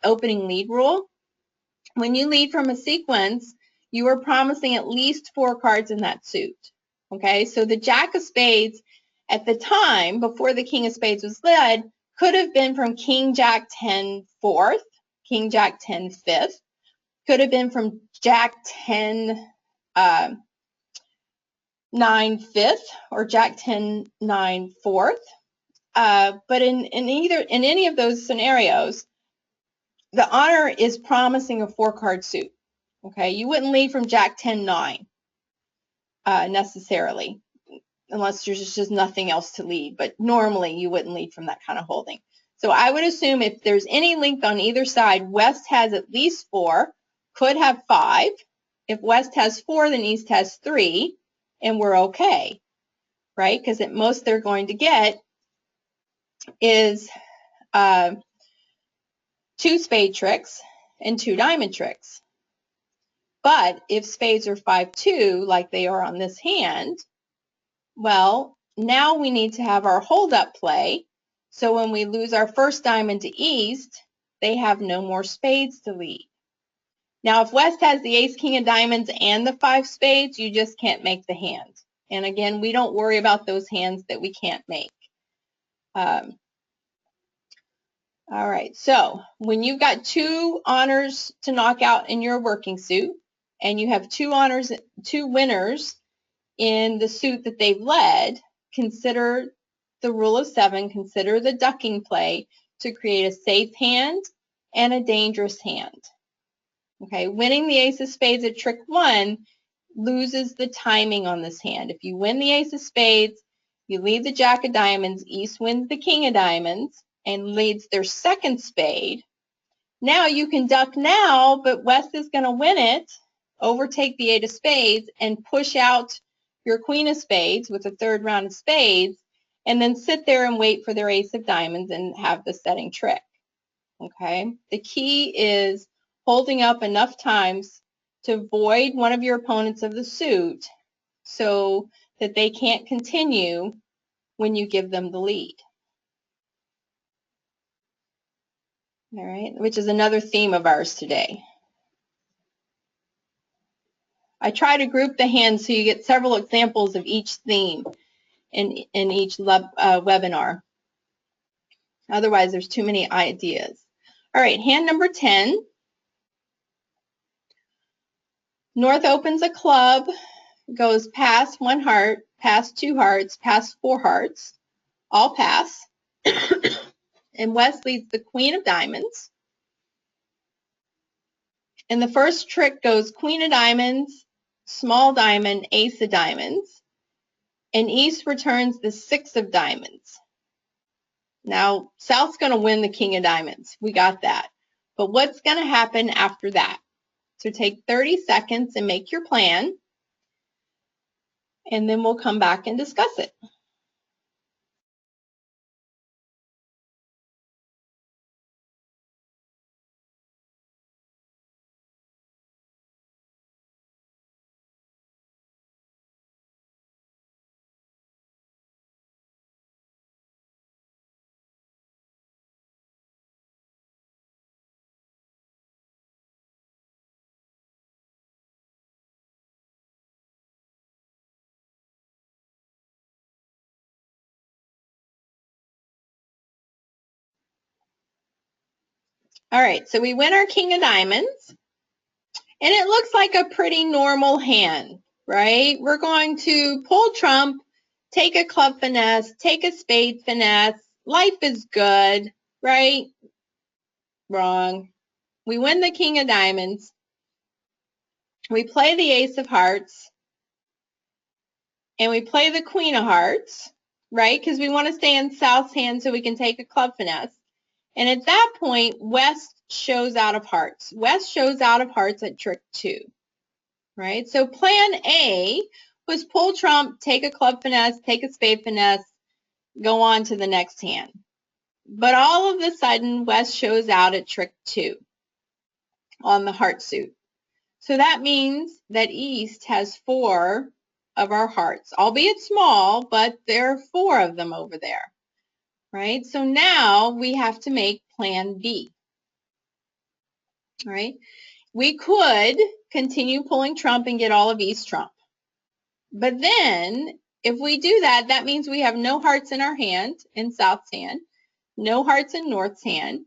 opening lead rule, when you lead from a sequence, you are promising at least 4 cards in that suit. Okay, so the Jack of Spades at the time, before the King of Spades was led, could have been from King Jack 10 4th, King Jack 10 5th, could have been from Jack 10 9 5th, or Jack 10 9 4th. But in any of those scenarios, the honor is promising a 4-card suit. Okay, you wouldn't lead from Jack 10 9 necessarily, unless there's just nothing else to lead. But normally you wouldn't lead from that kind of holding. So I would assume if there's any length on either side, West has at least 4, could have 5. If West has 4, then East has 3, and we're okay, right? Because at most they're going to get is 2 spade tricks and 2 diamond tricks. But if spades are 5-2, like they are on this hand, well, now we need to have our hold-up play. So when we lose our first diamond to East, they have no more spades to lead. Now, if West has the Ace, King of Diamonds, and the 5 spades, you just can't make the hand. And again, we don't worry about those hands that we can't make. All right, so when you've got 2 honors to knock out in your working suit, and you have 2 winners in the suit that they've led, consider the rule of 7, consider the ducking play to create a safe hand and a dangerous hand. Okay, winning the Ace of Spades at trick 1 loses the timing on this hand. If you win the ace of spades, you lead the jack of diamonds, East wins the king of diamonds and leads their second spade. Now you can duck now, but West is going to win it, overtake the eight of spades, and push out your queen of spades with a third round of spades, and then sit there and wait for their ace of diamonds and have the setting trick. Okay? The key is holding up enough times to void one of your opponents of the suit so that they can't continue when you give them the lead. All right, which is another theme of ours today. I try to group the hands so you get several examples of each theme in each webinar. Otherwise, there's too many ideas. All right, hand number 10. North opens a club, goes past one heart, past two hearts, past four hearts, all pass. And West leads the queen of diamonds. And the first trick goes queen of diamonds, small diamond, ace of diamonds. And East returns the six of diamonds. Now, South's going to win the king of diamonds. We got that. But what's going to happen after that? So take 30 seconds and make your plan. And then we'll come back and discuss it. All right, so we win our king of diamonds. And it looks like a pretty normal hand, right? We're going to pull trump, take a club finesse, take a spade finesse. Life is good, right? Wrong. We win the king of diamonds. We play the ace of hearts. And we play the queen of hearts, right? Because we want to stay in South's hand so we can take a club finesse. And at that point, West shows out of hearts. West shows out of hearts at trick 2, right? So plan A was pull trump, take a club finesse, take a spade finesse, go on to the next hand. But all of a sudden, West shows out at trick 2 on the heart suit. So that means that East has 4 of our hearts, albeit small, but there are 4 of them over there, right? So now we have to make plan B, right? We could continue pulling trump and get all of East trump. But then if we do that, that means we have no hearts in our hand, in South's hand, no hearts in North's hand.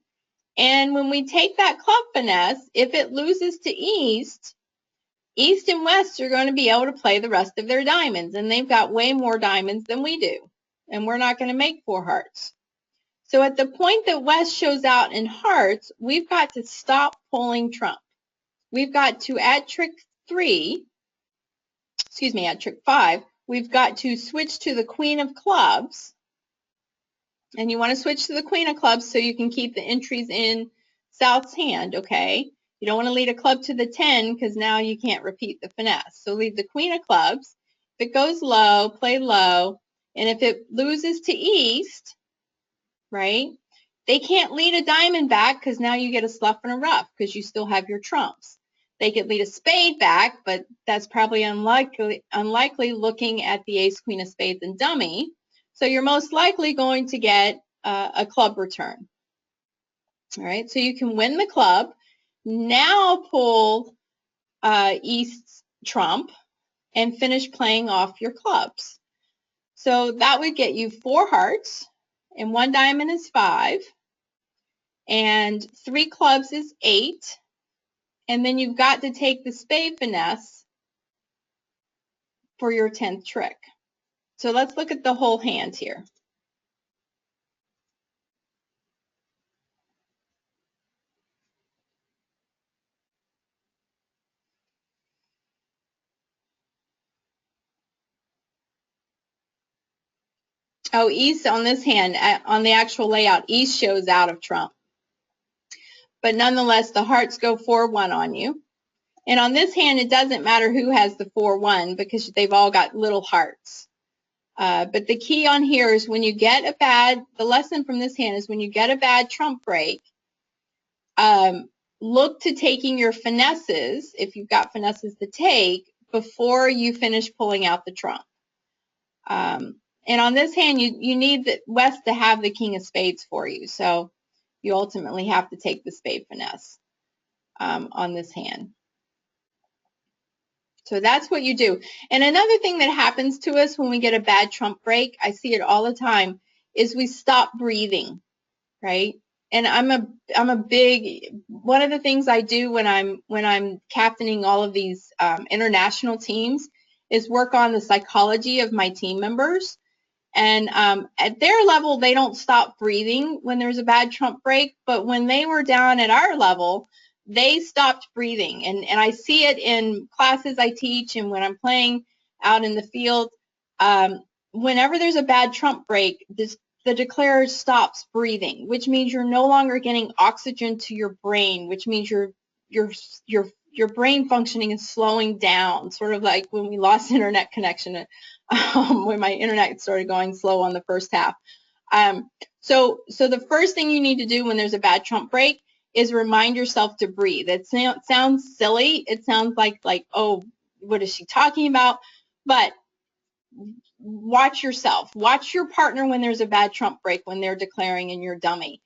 And when we take that club finesse, if it loses to East, East and West are going to be able to play the rest of their diamonds, and they've got way more diamonds than we do, and we're not going to make 4 hearts. So at the point that West shows out in hearts, we've got to stop pulling trump. We've got to, at trick 5, we've got to switch to the queen of clubs, and you want to switch to the queen of clubs so you can keep the entries in South's hand, okay? You don't want to lead a club to the 10 because now you can't repeat the finesse. So lead the queen of clubs. If it goes low, play low. And if it loses to East, right, they can't lead a diamond back because now you get a slough and a rough because you still have your trumps. They could lead a spade back, but that's probably unlikely looking at the ace, queen of spades, and dummy. So you're most likely going to get a club return. All right, so you can win the club. Now pull East's trump and finish playing off your clubs. So that would get you 4 hearts, and 1 diamond is 5, and 3 clubs is 8, and then you've got to take the spade finesse for your 10th trick. So let's look at the whole hand here. Oh, East on this hand, on the actual layout, East shows out of trump. But nonetheless, the hearts go 4-1 on you. And on this hand, it doesn't matter who has the 4-1 because they've all got little hearts. But the key on here is when you get a bad, the lesson from this hand is when you get a bad trump break, look to taking your finesses, if you've got finesses to take, before you finish pulling out the trump. And on this hand, you need the West to have the king of spades for you. So you ultimately have to take the spade finesse on this hand. So that's what you do. And another thing that happens to us when we get a bad trump break, I see it all the time, is we stop breathing, right? And I'm a big, one of the things I do when I'm captaining all of these international teams is work on the psychology of my team members. And at their level, they don't stop breathing when there's a bad trump break. But when they were down at our level, they stopped breathing. And I see it in classes I teach and when I'm playing out in the field. Whenever there's a bad trump break, the declarer stops breathing, which means you're no longer getting oxygen to your brain, which means your brain functioning is slowing down, sort of like when we lost internet connection, when my internet started going slow on the first half. So the first thing you need to do when there's a bad trump break is remind yourself to breathe. It sounds silly. It sounds like, oh, what is she talking about? But watch yourself. Watch your partner when there's a bad trump break, when they're declaring and you're dummy.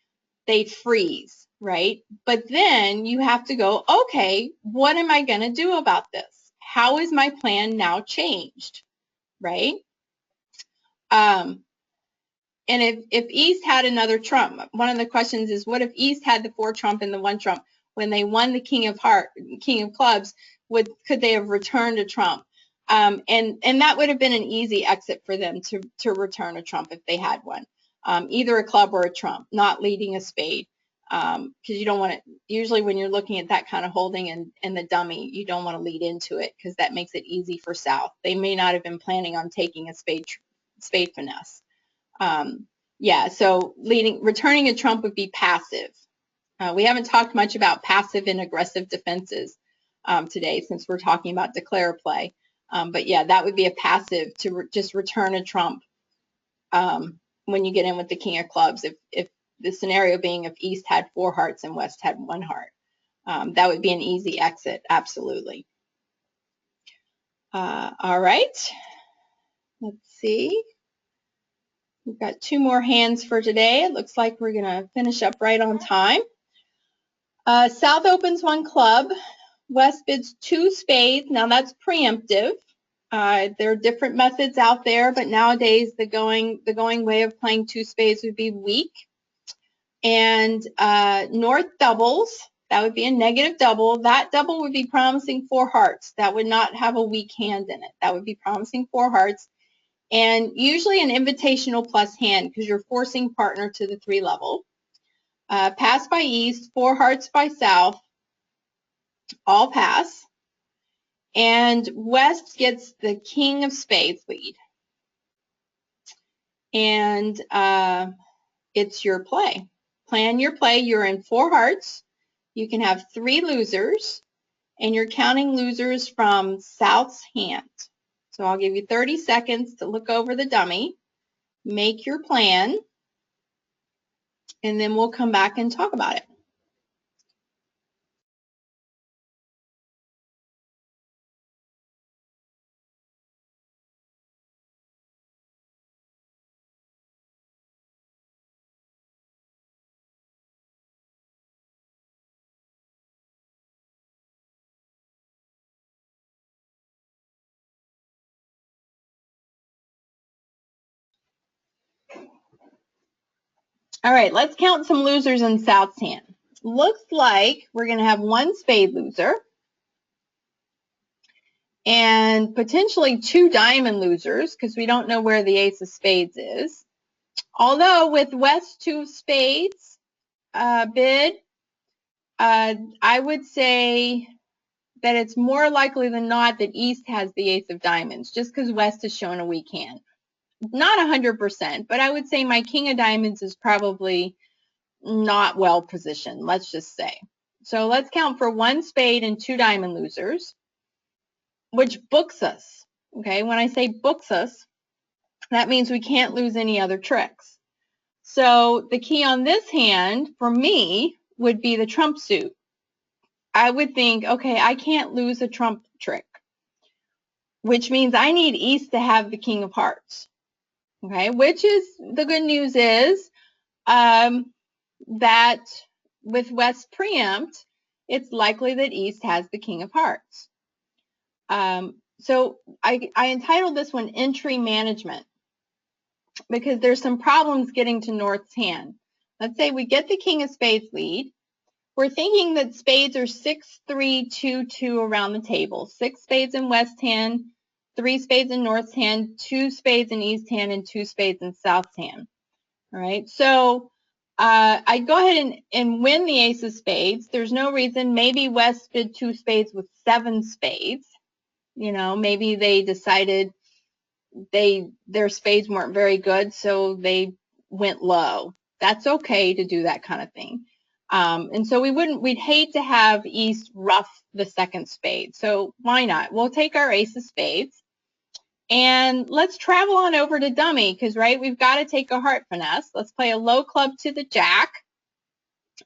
They freeze, right? But then you have to go, okay, what am I going to do about this? How is my plan now changed, right? And if East had another trump, one of the questions is, what if East had the 4 trump and the 1 trump? When they won the king of clubs, could they have returned a trump? And that would have been an easy exit for them to return a trump if they had one, either a club or a trump, not leading a spade, because you don't want to. Usually, when you're looking at that kind of holding and the dummy, you don't want to lead into it because that makes it easy for South. They may not have been planning on taking a spade finesse. Yeah, so returning a trump would be passive. We haven't talked much about passive and aggressive defenses today since we're talking about declare play. But yeah, that would be a passive to just return a trump when you get in with the king of clubs. If the scenario being if East had 4 hearts and West had 1 heart, that would be an easy exit, absolutely. All right, let's see. We've got 2 more hands for today. It looks like we're going to finish up right on time. South opens 1 club. West bids 2 spades. Now that's preemptive. There are different methods out there, but nowadays the going way of playing 2 spades would be weak. And North doubles. That would be a negative double. That double would be promising 4 hearts. That would not have a weak hand in it. That would be promising 4 hearts. And usually an invitational plus hand because you're forcing partner to the 3 level. Pass by East, 4 hearts by South, all pass. And West gets the king of spades lead. And it's your play. Plan your play. You're in 4 hearts. You can have 3 losers. And you're counting losers from South's hand. So I'll give you 30 seconds to look over the dummy, make your plan, and then we'll come back and talk about it. All right, let's count some losers in South's hand. Looks like we're going to have 1 spade loser and potentially 2 diamond losers because we don't know where the ace of spades is. Although with West's 2 of spades bid, I would say that it's more likely than not that East has the ace of diamonds just because West has shown a weak hand. not 100%, but I would say my king of diamonds is probably not well positioned, let's just say. So let's count for 1 spade and 2 diamond losers, which books us. Okay, when I say books us, that means we can't lose any other tricks. So the key on this hand for me would be the trump suit. I would think, okay, I can't lose a trump trick, which means I need East to have the king of hearts. Okay, which is, the good news is that with West preempt, it's likely that East has the king of hearts. So I entitled this one Entry Management, because there's some problems getting to North's hand. Let's say we get the king of spades lead. We're thinking that spades are 6, 3, 2, 2 around the table. 6 spades in West hand, 3 spades in North's hand, 2 spades in East hand, and 2 spades in South's hand. All right, so I'd go ahead and win the ace of spades. There's no reason. Maybe West did 2 spades with 7 spades. You know, maybe they decided their spades weren't very good, so they went low. That's okay to do that kind of thing. And so we'd hate to have East rough the second spade. So why not? We'll take our ace of spades and let's travel on over to dummy, because, right, we've got to take a heart finesse. Let's play a low club to the jack,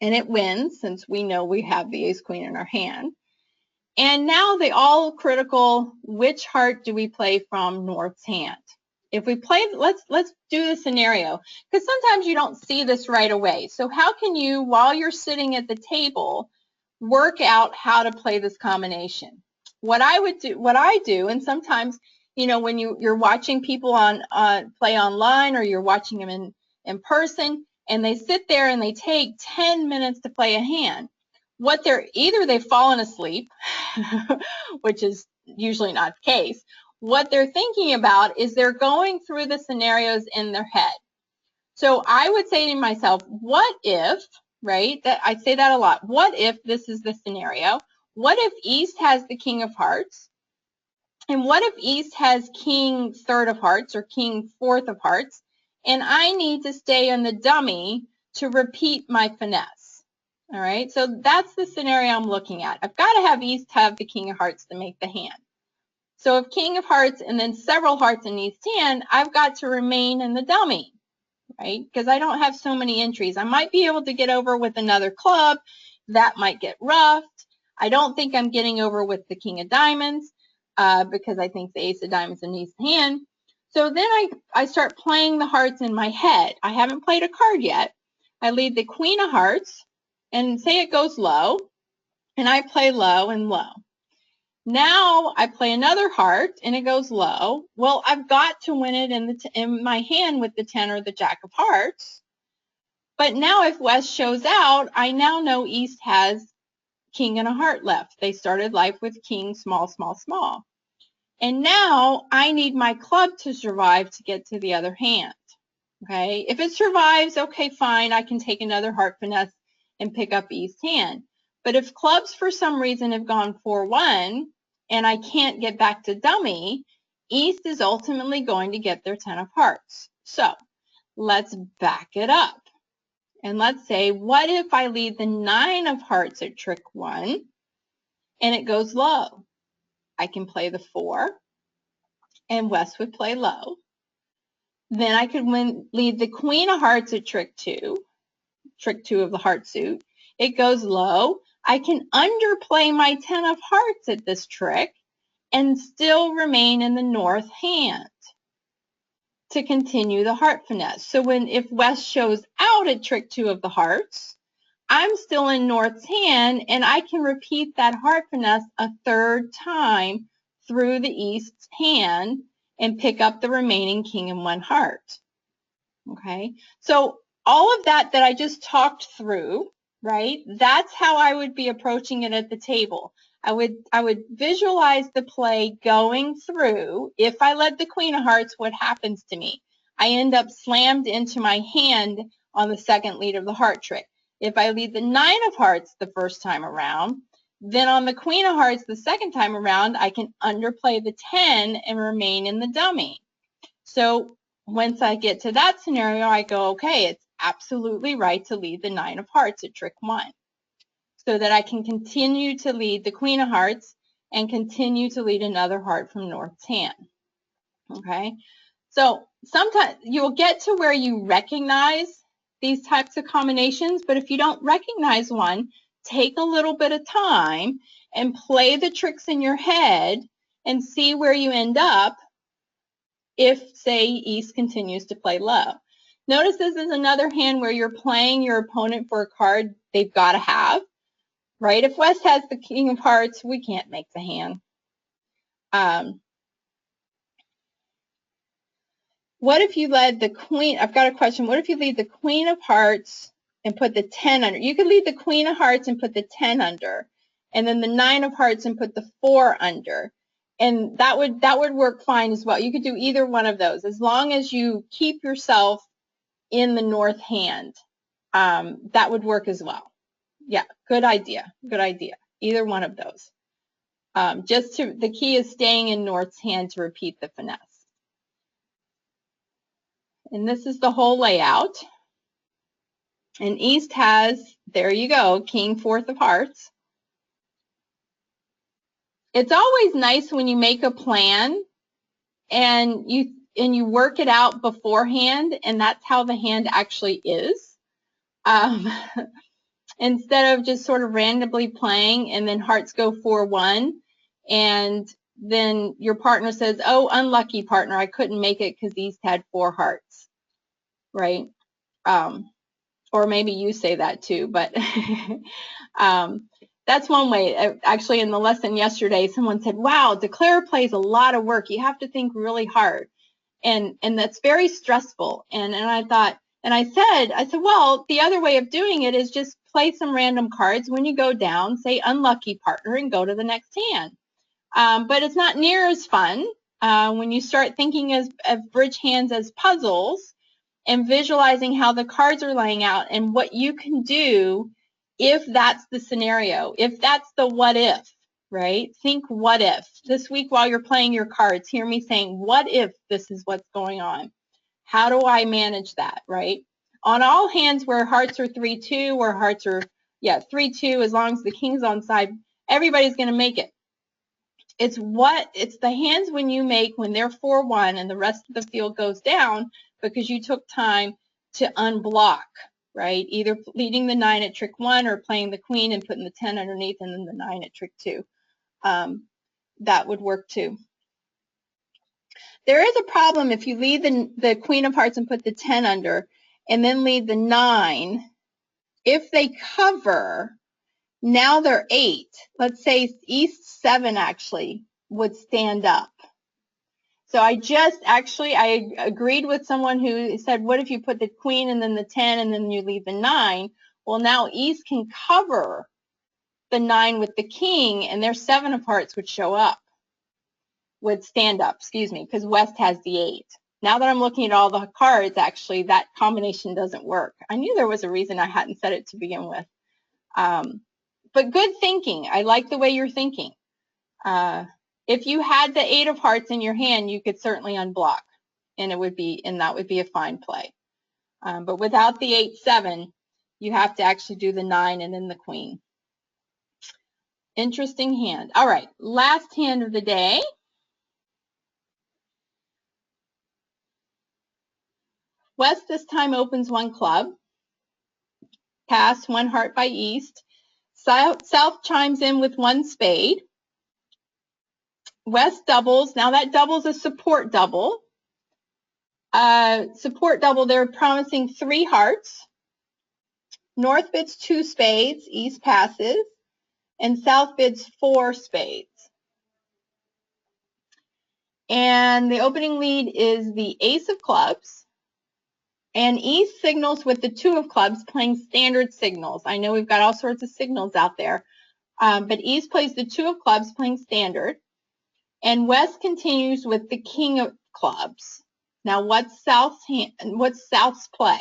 and it wins since we know we have the ace queen in our hand. And now the all critical, which heart do we play from North's hand? If we play, let's do the scenario, because sometimes you don't see this right away. So how can you, while you're sitting at the table, work out how to play this combination? What I do, and sometimes, you know, when you're watching people on play online, or you're watching them in person, and they sit there and they take 10 minutes to play a hand. What they've fallen asleep, which is usually not the case. What they're thinking about is they're going through the scenarios in their head. So I would say to myself, what if, right? I say that a lot. What if this is the scenario? What if East has the king of hearts? And what if East has king third of hearts or king fourth of hearts? And I need to stay on the dummy to repeat my finesse. All right, so that's the scenario I'm looking at. I've got to have East have the king of hearts to make the hand. So if king of hearts and then several hearts in East hand, I've got to remain in the dummy, right? Because I don't have so many entries. I might be able to get over with another club. That might get roughed. I don't think I'm getting over with the king of diamonds because I think the ace of diamonds in East hand. So then I start playing the hearts in my head. I haven't played a card yet. I lead the queen of hearts and say it goes low, and I play low and low. Now I play another heart and it goes low. Well, I've got to win it in my hand with the 10 or the jack of hearts. But now if West shows out, I now know East has king and a heart left. They started life with king, small, small, small. And now I need my club to survive to get to the other hand. Okay, if it survives, okay, fine, I can take another heart finesse and pick up East hand. But if clubs for some reason have gone 4-1 and I can't get back to dummy, East is ultimately going to get their 10 of hearts. So let's back it up. And let's say, what if I lead the 9 of hearts at trick 1 and it goes low? I can play the 4 and West would play low. Then I could lead the queen of hearts at trick 2 of the heart suit. It goes low. I can underplay my 10 of hearts at this trick and still remain in the north hand to continue the heart finesse. So if West shows out at trick 2 of the hearts, I'm still in North's hand and I can repeat that heart finesse a third time through the East's hand and pick up the remaining king and 1 heart. Okay, so all of that I just talked through, right? That's how I would be approaching it at the table. I would visualize the play going through. If I led the queen of hearts, what happens to me? I end up slammed into my hand on the second lead of the heart trick. If I lead the 9 of hearts the first time around, then on the queen of hearts the second time around, I can underplay the 10 and remain in the dummy. So once I get to that scenario, I go, okay, it's absolutely right to lead the 9 of hearts at trick 1, so that I can continue to lead the Queen of Hearts and continue to lead another heart from North's hand. Okay, so sometimes you'll get to where you recognize these types of combinations, but if you don't recognize one, take a little bit of time and play the tricks in your head and see where you end up if, say, East continues to play low. Notice this is another hand where you're playing your opponent for a card they've got to have, right? If West has the King of Hearts, we can't make the hand. What if you led the Queen? I've got a question. What if you lead the Queen of Hearts and put the 10 under? You could lead the Queen of Hearts and put the 10 under, and then the 9 of Hearts and put the 4 under. And that would work fine as well. You could do either one of those as long as you keep yourself in the North hand. That would work as well. Yeah, good idea. Good idea. Either one of those. The key is staying in North's hand to repeat the finesse. And this is the whole layout. And East has, there you go, King, 4th of Hearts. It's always nice when you make a plan and you work it out beforehand, and that's how the hand actually is. Instead of just sort of randomly playing and then hearts go 4-1, and then your partner says, oh, unlucky partner, I couldn't make it because East had 4 hearts, right? Or maybe you say that too, but that's one way. Actually, in the lesson yesterday, someone said, wow, declare plays a lot of work. You have to think really hard. And that's very stressful. And I thought, and I said, well, the other way of doing it is just play some random cards. When you go down, say unlucky partner and go to the next hand. But it's not near as fun when you start thinking of bridge hands as puzzles and visualizing how the cards are laying out and what you can do if that's the scenario, if that's the what if, right? Think what if. This week while you're playing your cards, hear me saying, what if this is what's going on? How do I manage that, right? On all hands where hearts are 3-2 or hearts are, 3-2, as long as the king's on side, everybody's going to make it. It's the hands when you make when they're 4-1 and the rest of the field goes down because you took time to unblock, right? Either leading the 9 at trick 1 or playing the queen and putting the 10 underneath and then the 9 at trick 2. That would work too. There is a problem if you lead the Queen of Hearts and put the 10 under and then lead the 9. If they cover, now they're 8. Let's say East 7 actually would stand up. So I agreed with someone who said, what if you put the queen and then the 10 and then you leave the 9? Well, now East can cover the 9 with the king and their 7 of hearts would show up, would stand up, because West has the 8. Now that I'm looking at all the cards, actually, that combination doesn't work. I knew there was a reason I hadn't said it to begin with. But good thinking. I like the way you're thinking. If you had the 8 of hearts in your hand, you could certainly unblock, and that would be a fine play. But without the 8-7, you have to actually do the 9 and then the queen. Interesting hand. All right, last hand of the day. West this time opens 1 club. Pass 1 heart by East. South chimes in with 1 spade. West doubles. Now that doubles a support double. Support double, they're promising 3 hearts. North bids 2 spades, East passes, and South bids 4 spades. And the opening lead is the Ace of Clubs, and East signals with the 2 of Clubs, playing standard signals. I know we've got all sorts of signals out there, but East plays the 2 of Clubs, playing standard, and West continues with the King of Clubs. Now, what's South's play?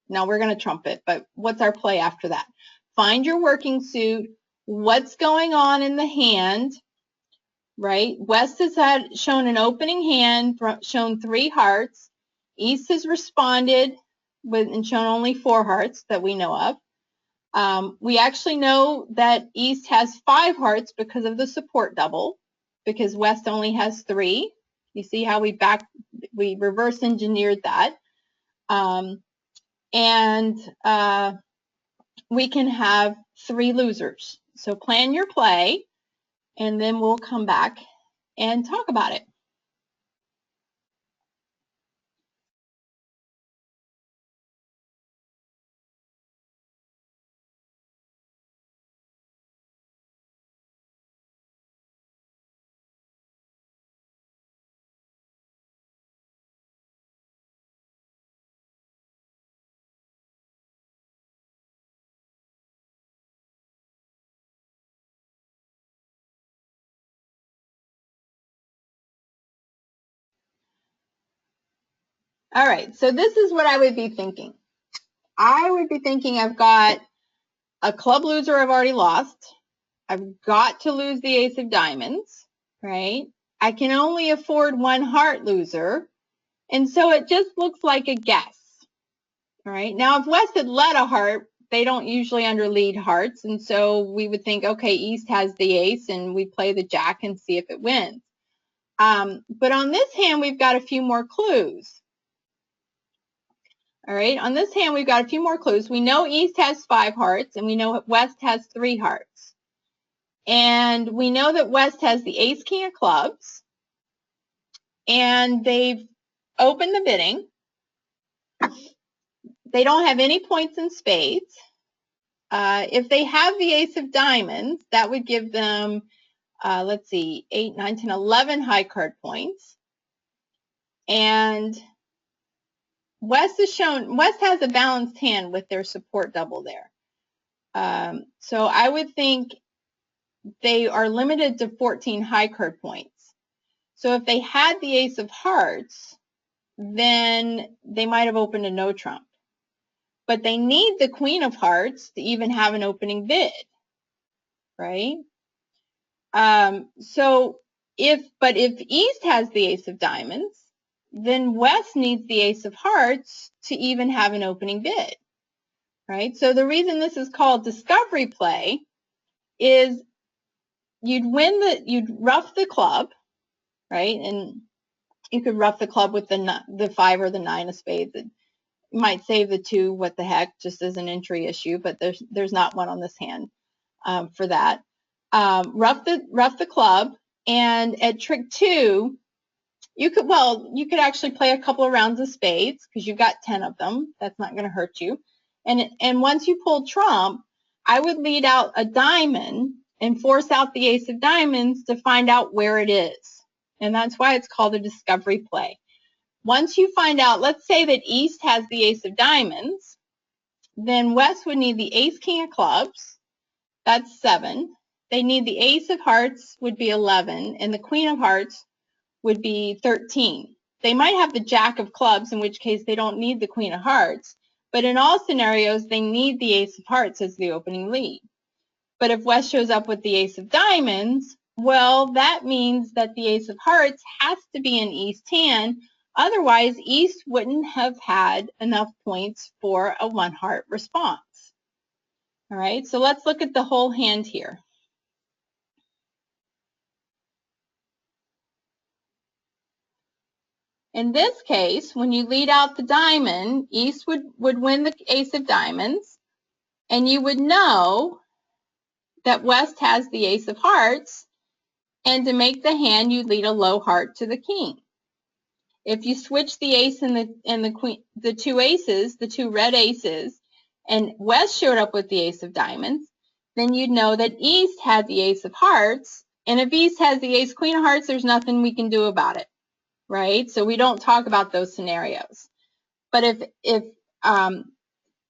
Now we're going to trumpet, but what's our play after that? Find your working suit. What's going on in the hand, right? West has shown an opening hand, shown 3 hearts, East has responded with and shown only 4 hearts that we know of. We actually know that East has 5 hearts because of the support double, because West only has 3. You see how we reverse engineered that. We can have 3 losers. So plan your play, and then we'll come back and talk about it. All right, so this is what I would be thinking. I would be thinking I've got a club loser I've already lost. I've got to lose the ace of diamonds, right? I can only afford 1 heart loser, and so it just looks like a guess. All right, now if West had led a heart, they don't usually underlead hearts, and so we would think, okay, East has the ace, and we play the jack and see if it wins. But on this hand, we've got a few more clues. All right, on this hand, we've got a few more clues. We know East has 5 hearts, and we know West has 3 hearts. And we know that West has the ace, king of clubs, and they've opened the bidding. They don't have any points in spades. If they have the ace of diamonds, that would give them, let's see, 8, 9, 10, 11 high card points. And West has a balanced hand with their support double there. So I would think they are limited to 14 high card points. So if they had the ace of hearts, then they might have opened a no trump. But they need the queen of hearts to even have an opening bid, right? If East has the ace of diamonds, then West needs the ace of hearts to even have an opening bid, right? So the reason this is called discovery play is you'd rough the club, right? And you could rough the club with the 5 or the 9 of spades. You might save the 2, what the heck, just as an entry issue, but there's not one on this hand for that. Rough the club, and at trick 2, you could actually play a couple of rounds of spades because you've got 10 of them. That's not going to hurt you. And once you pull trump, I would lead out a diamond and force out the ace of diamonds to find out where it is. And that's why it's called a discovery play. Once you find out, let's say that East has the ace of diamonds, then West would need the ace, king of clubs. That's 7. They need the ace of hearts, would be 11, and the queen of hearts would be 13. They might have the jack of clubs, in which case they don't need the queen of hearts, but in all scenarios, they need the ace of hearts as the opening lead. But if West shows up with the ace of diamonds, well, that means that the ace of hearts has to be in East hand. Otherwise, East wouldn't have had enough points for a 1 heart response. All right, so let's look at the whole hand here. In this case, when you lead out the diamond, East would win the ace of diamonds, and you would know that West has the ace of hearts, and to make the hand, you lead a low heart to the king. If you switch the ace and the queen, the 2 aces, the 2 red aces, and West showed up with the ace of diamonds, then you'd know that East had the ace of hearts, and if East has the ace queen of hearts, there's nothing we can do about it, right? So we don't talk about those scenarios. But if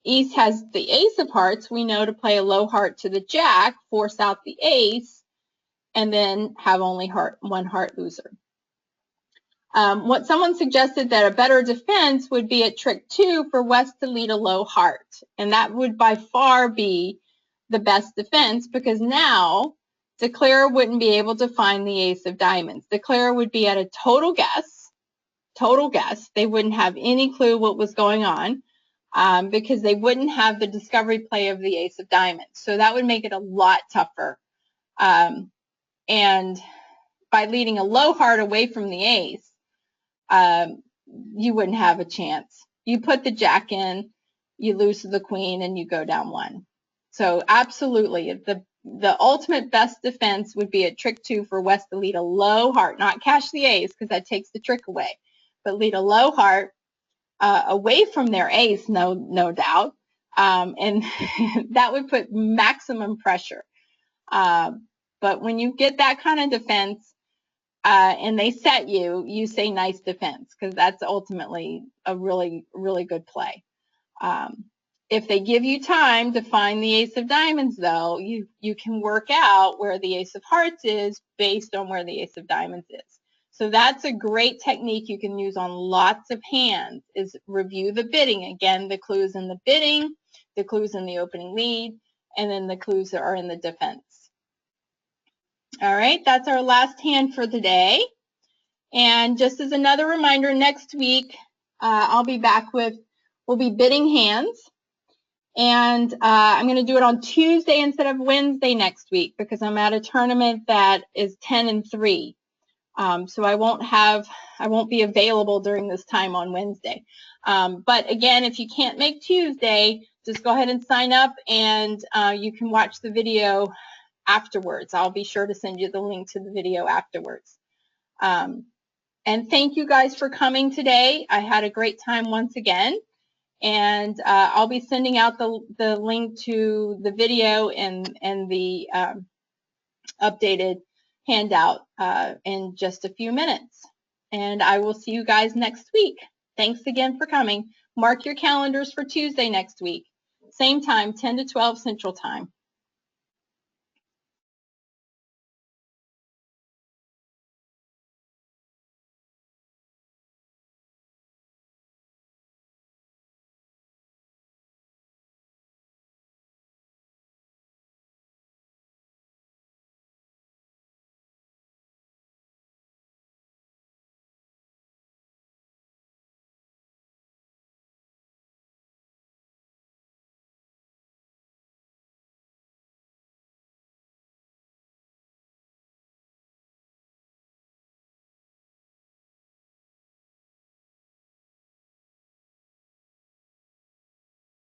East has the ace of hearts, we know to play a low heart to the jack, force out the ace, and then have only 1 heart loser. What someone suggested that a better defense would be at trick 2 for West to lead a low heart. And that would by far be the best defense, because now Declarer wouldn't be able to find the ace of diamonds. Declarer would be at a total guess, total guess. They wouldn't have any clue what was going on because they wouldn't have the discovery play of the ace of diamonds. So that would make it a lot tougher. And by leading a low heart away from the ace, you wouldn't have a chance. You put the jack in, you lose to the queen, and you go down one. So absolutely, the ultimate best defense would be at trick 2 for West to lead a low heart, not cash the ace because that takes the trick away, but lead a low heart away from their ace, no doubt, and that would put maximum pressure. But when you get that kind of defense and they set you, you say nice defense because that's ultimately a really, really good play. If they give you time to find the ace of diamonds, though, you can work out where the ace of hearts is based on where the ace of diamonds is. So that's a great technique you can use on lots of hands, is review the bidding. Again, the clues in the bidding, the clues in the opening lead, and then the clues that are in the defense. All right, that's our last hand for today. And just as another reminder, next week I'll be back with, we'll be bidding hands. And I'm going to do it on Tuesday instead of Wednesday next week because I'm at a tournament that is 10 and 3. So I won't be available during this time on Wednesday. But again, if you can't make Tuesday, just go ahead and sign up and you can watch the video afterwards. I'll be sure to send you the link to the video afterwards. And thank you guys for coming today. I had a great time once again. And I'll be sending out the link to the video and the updated handout in just a few minutes. And I will see you guys next week. Thanks again for coming. Mark your calendars for Tuesday next week. Same time, 10 to 12 Central Time.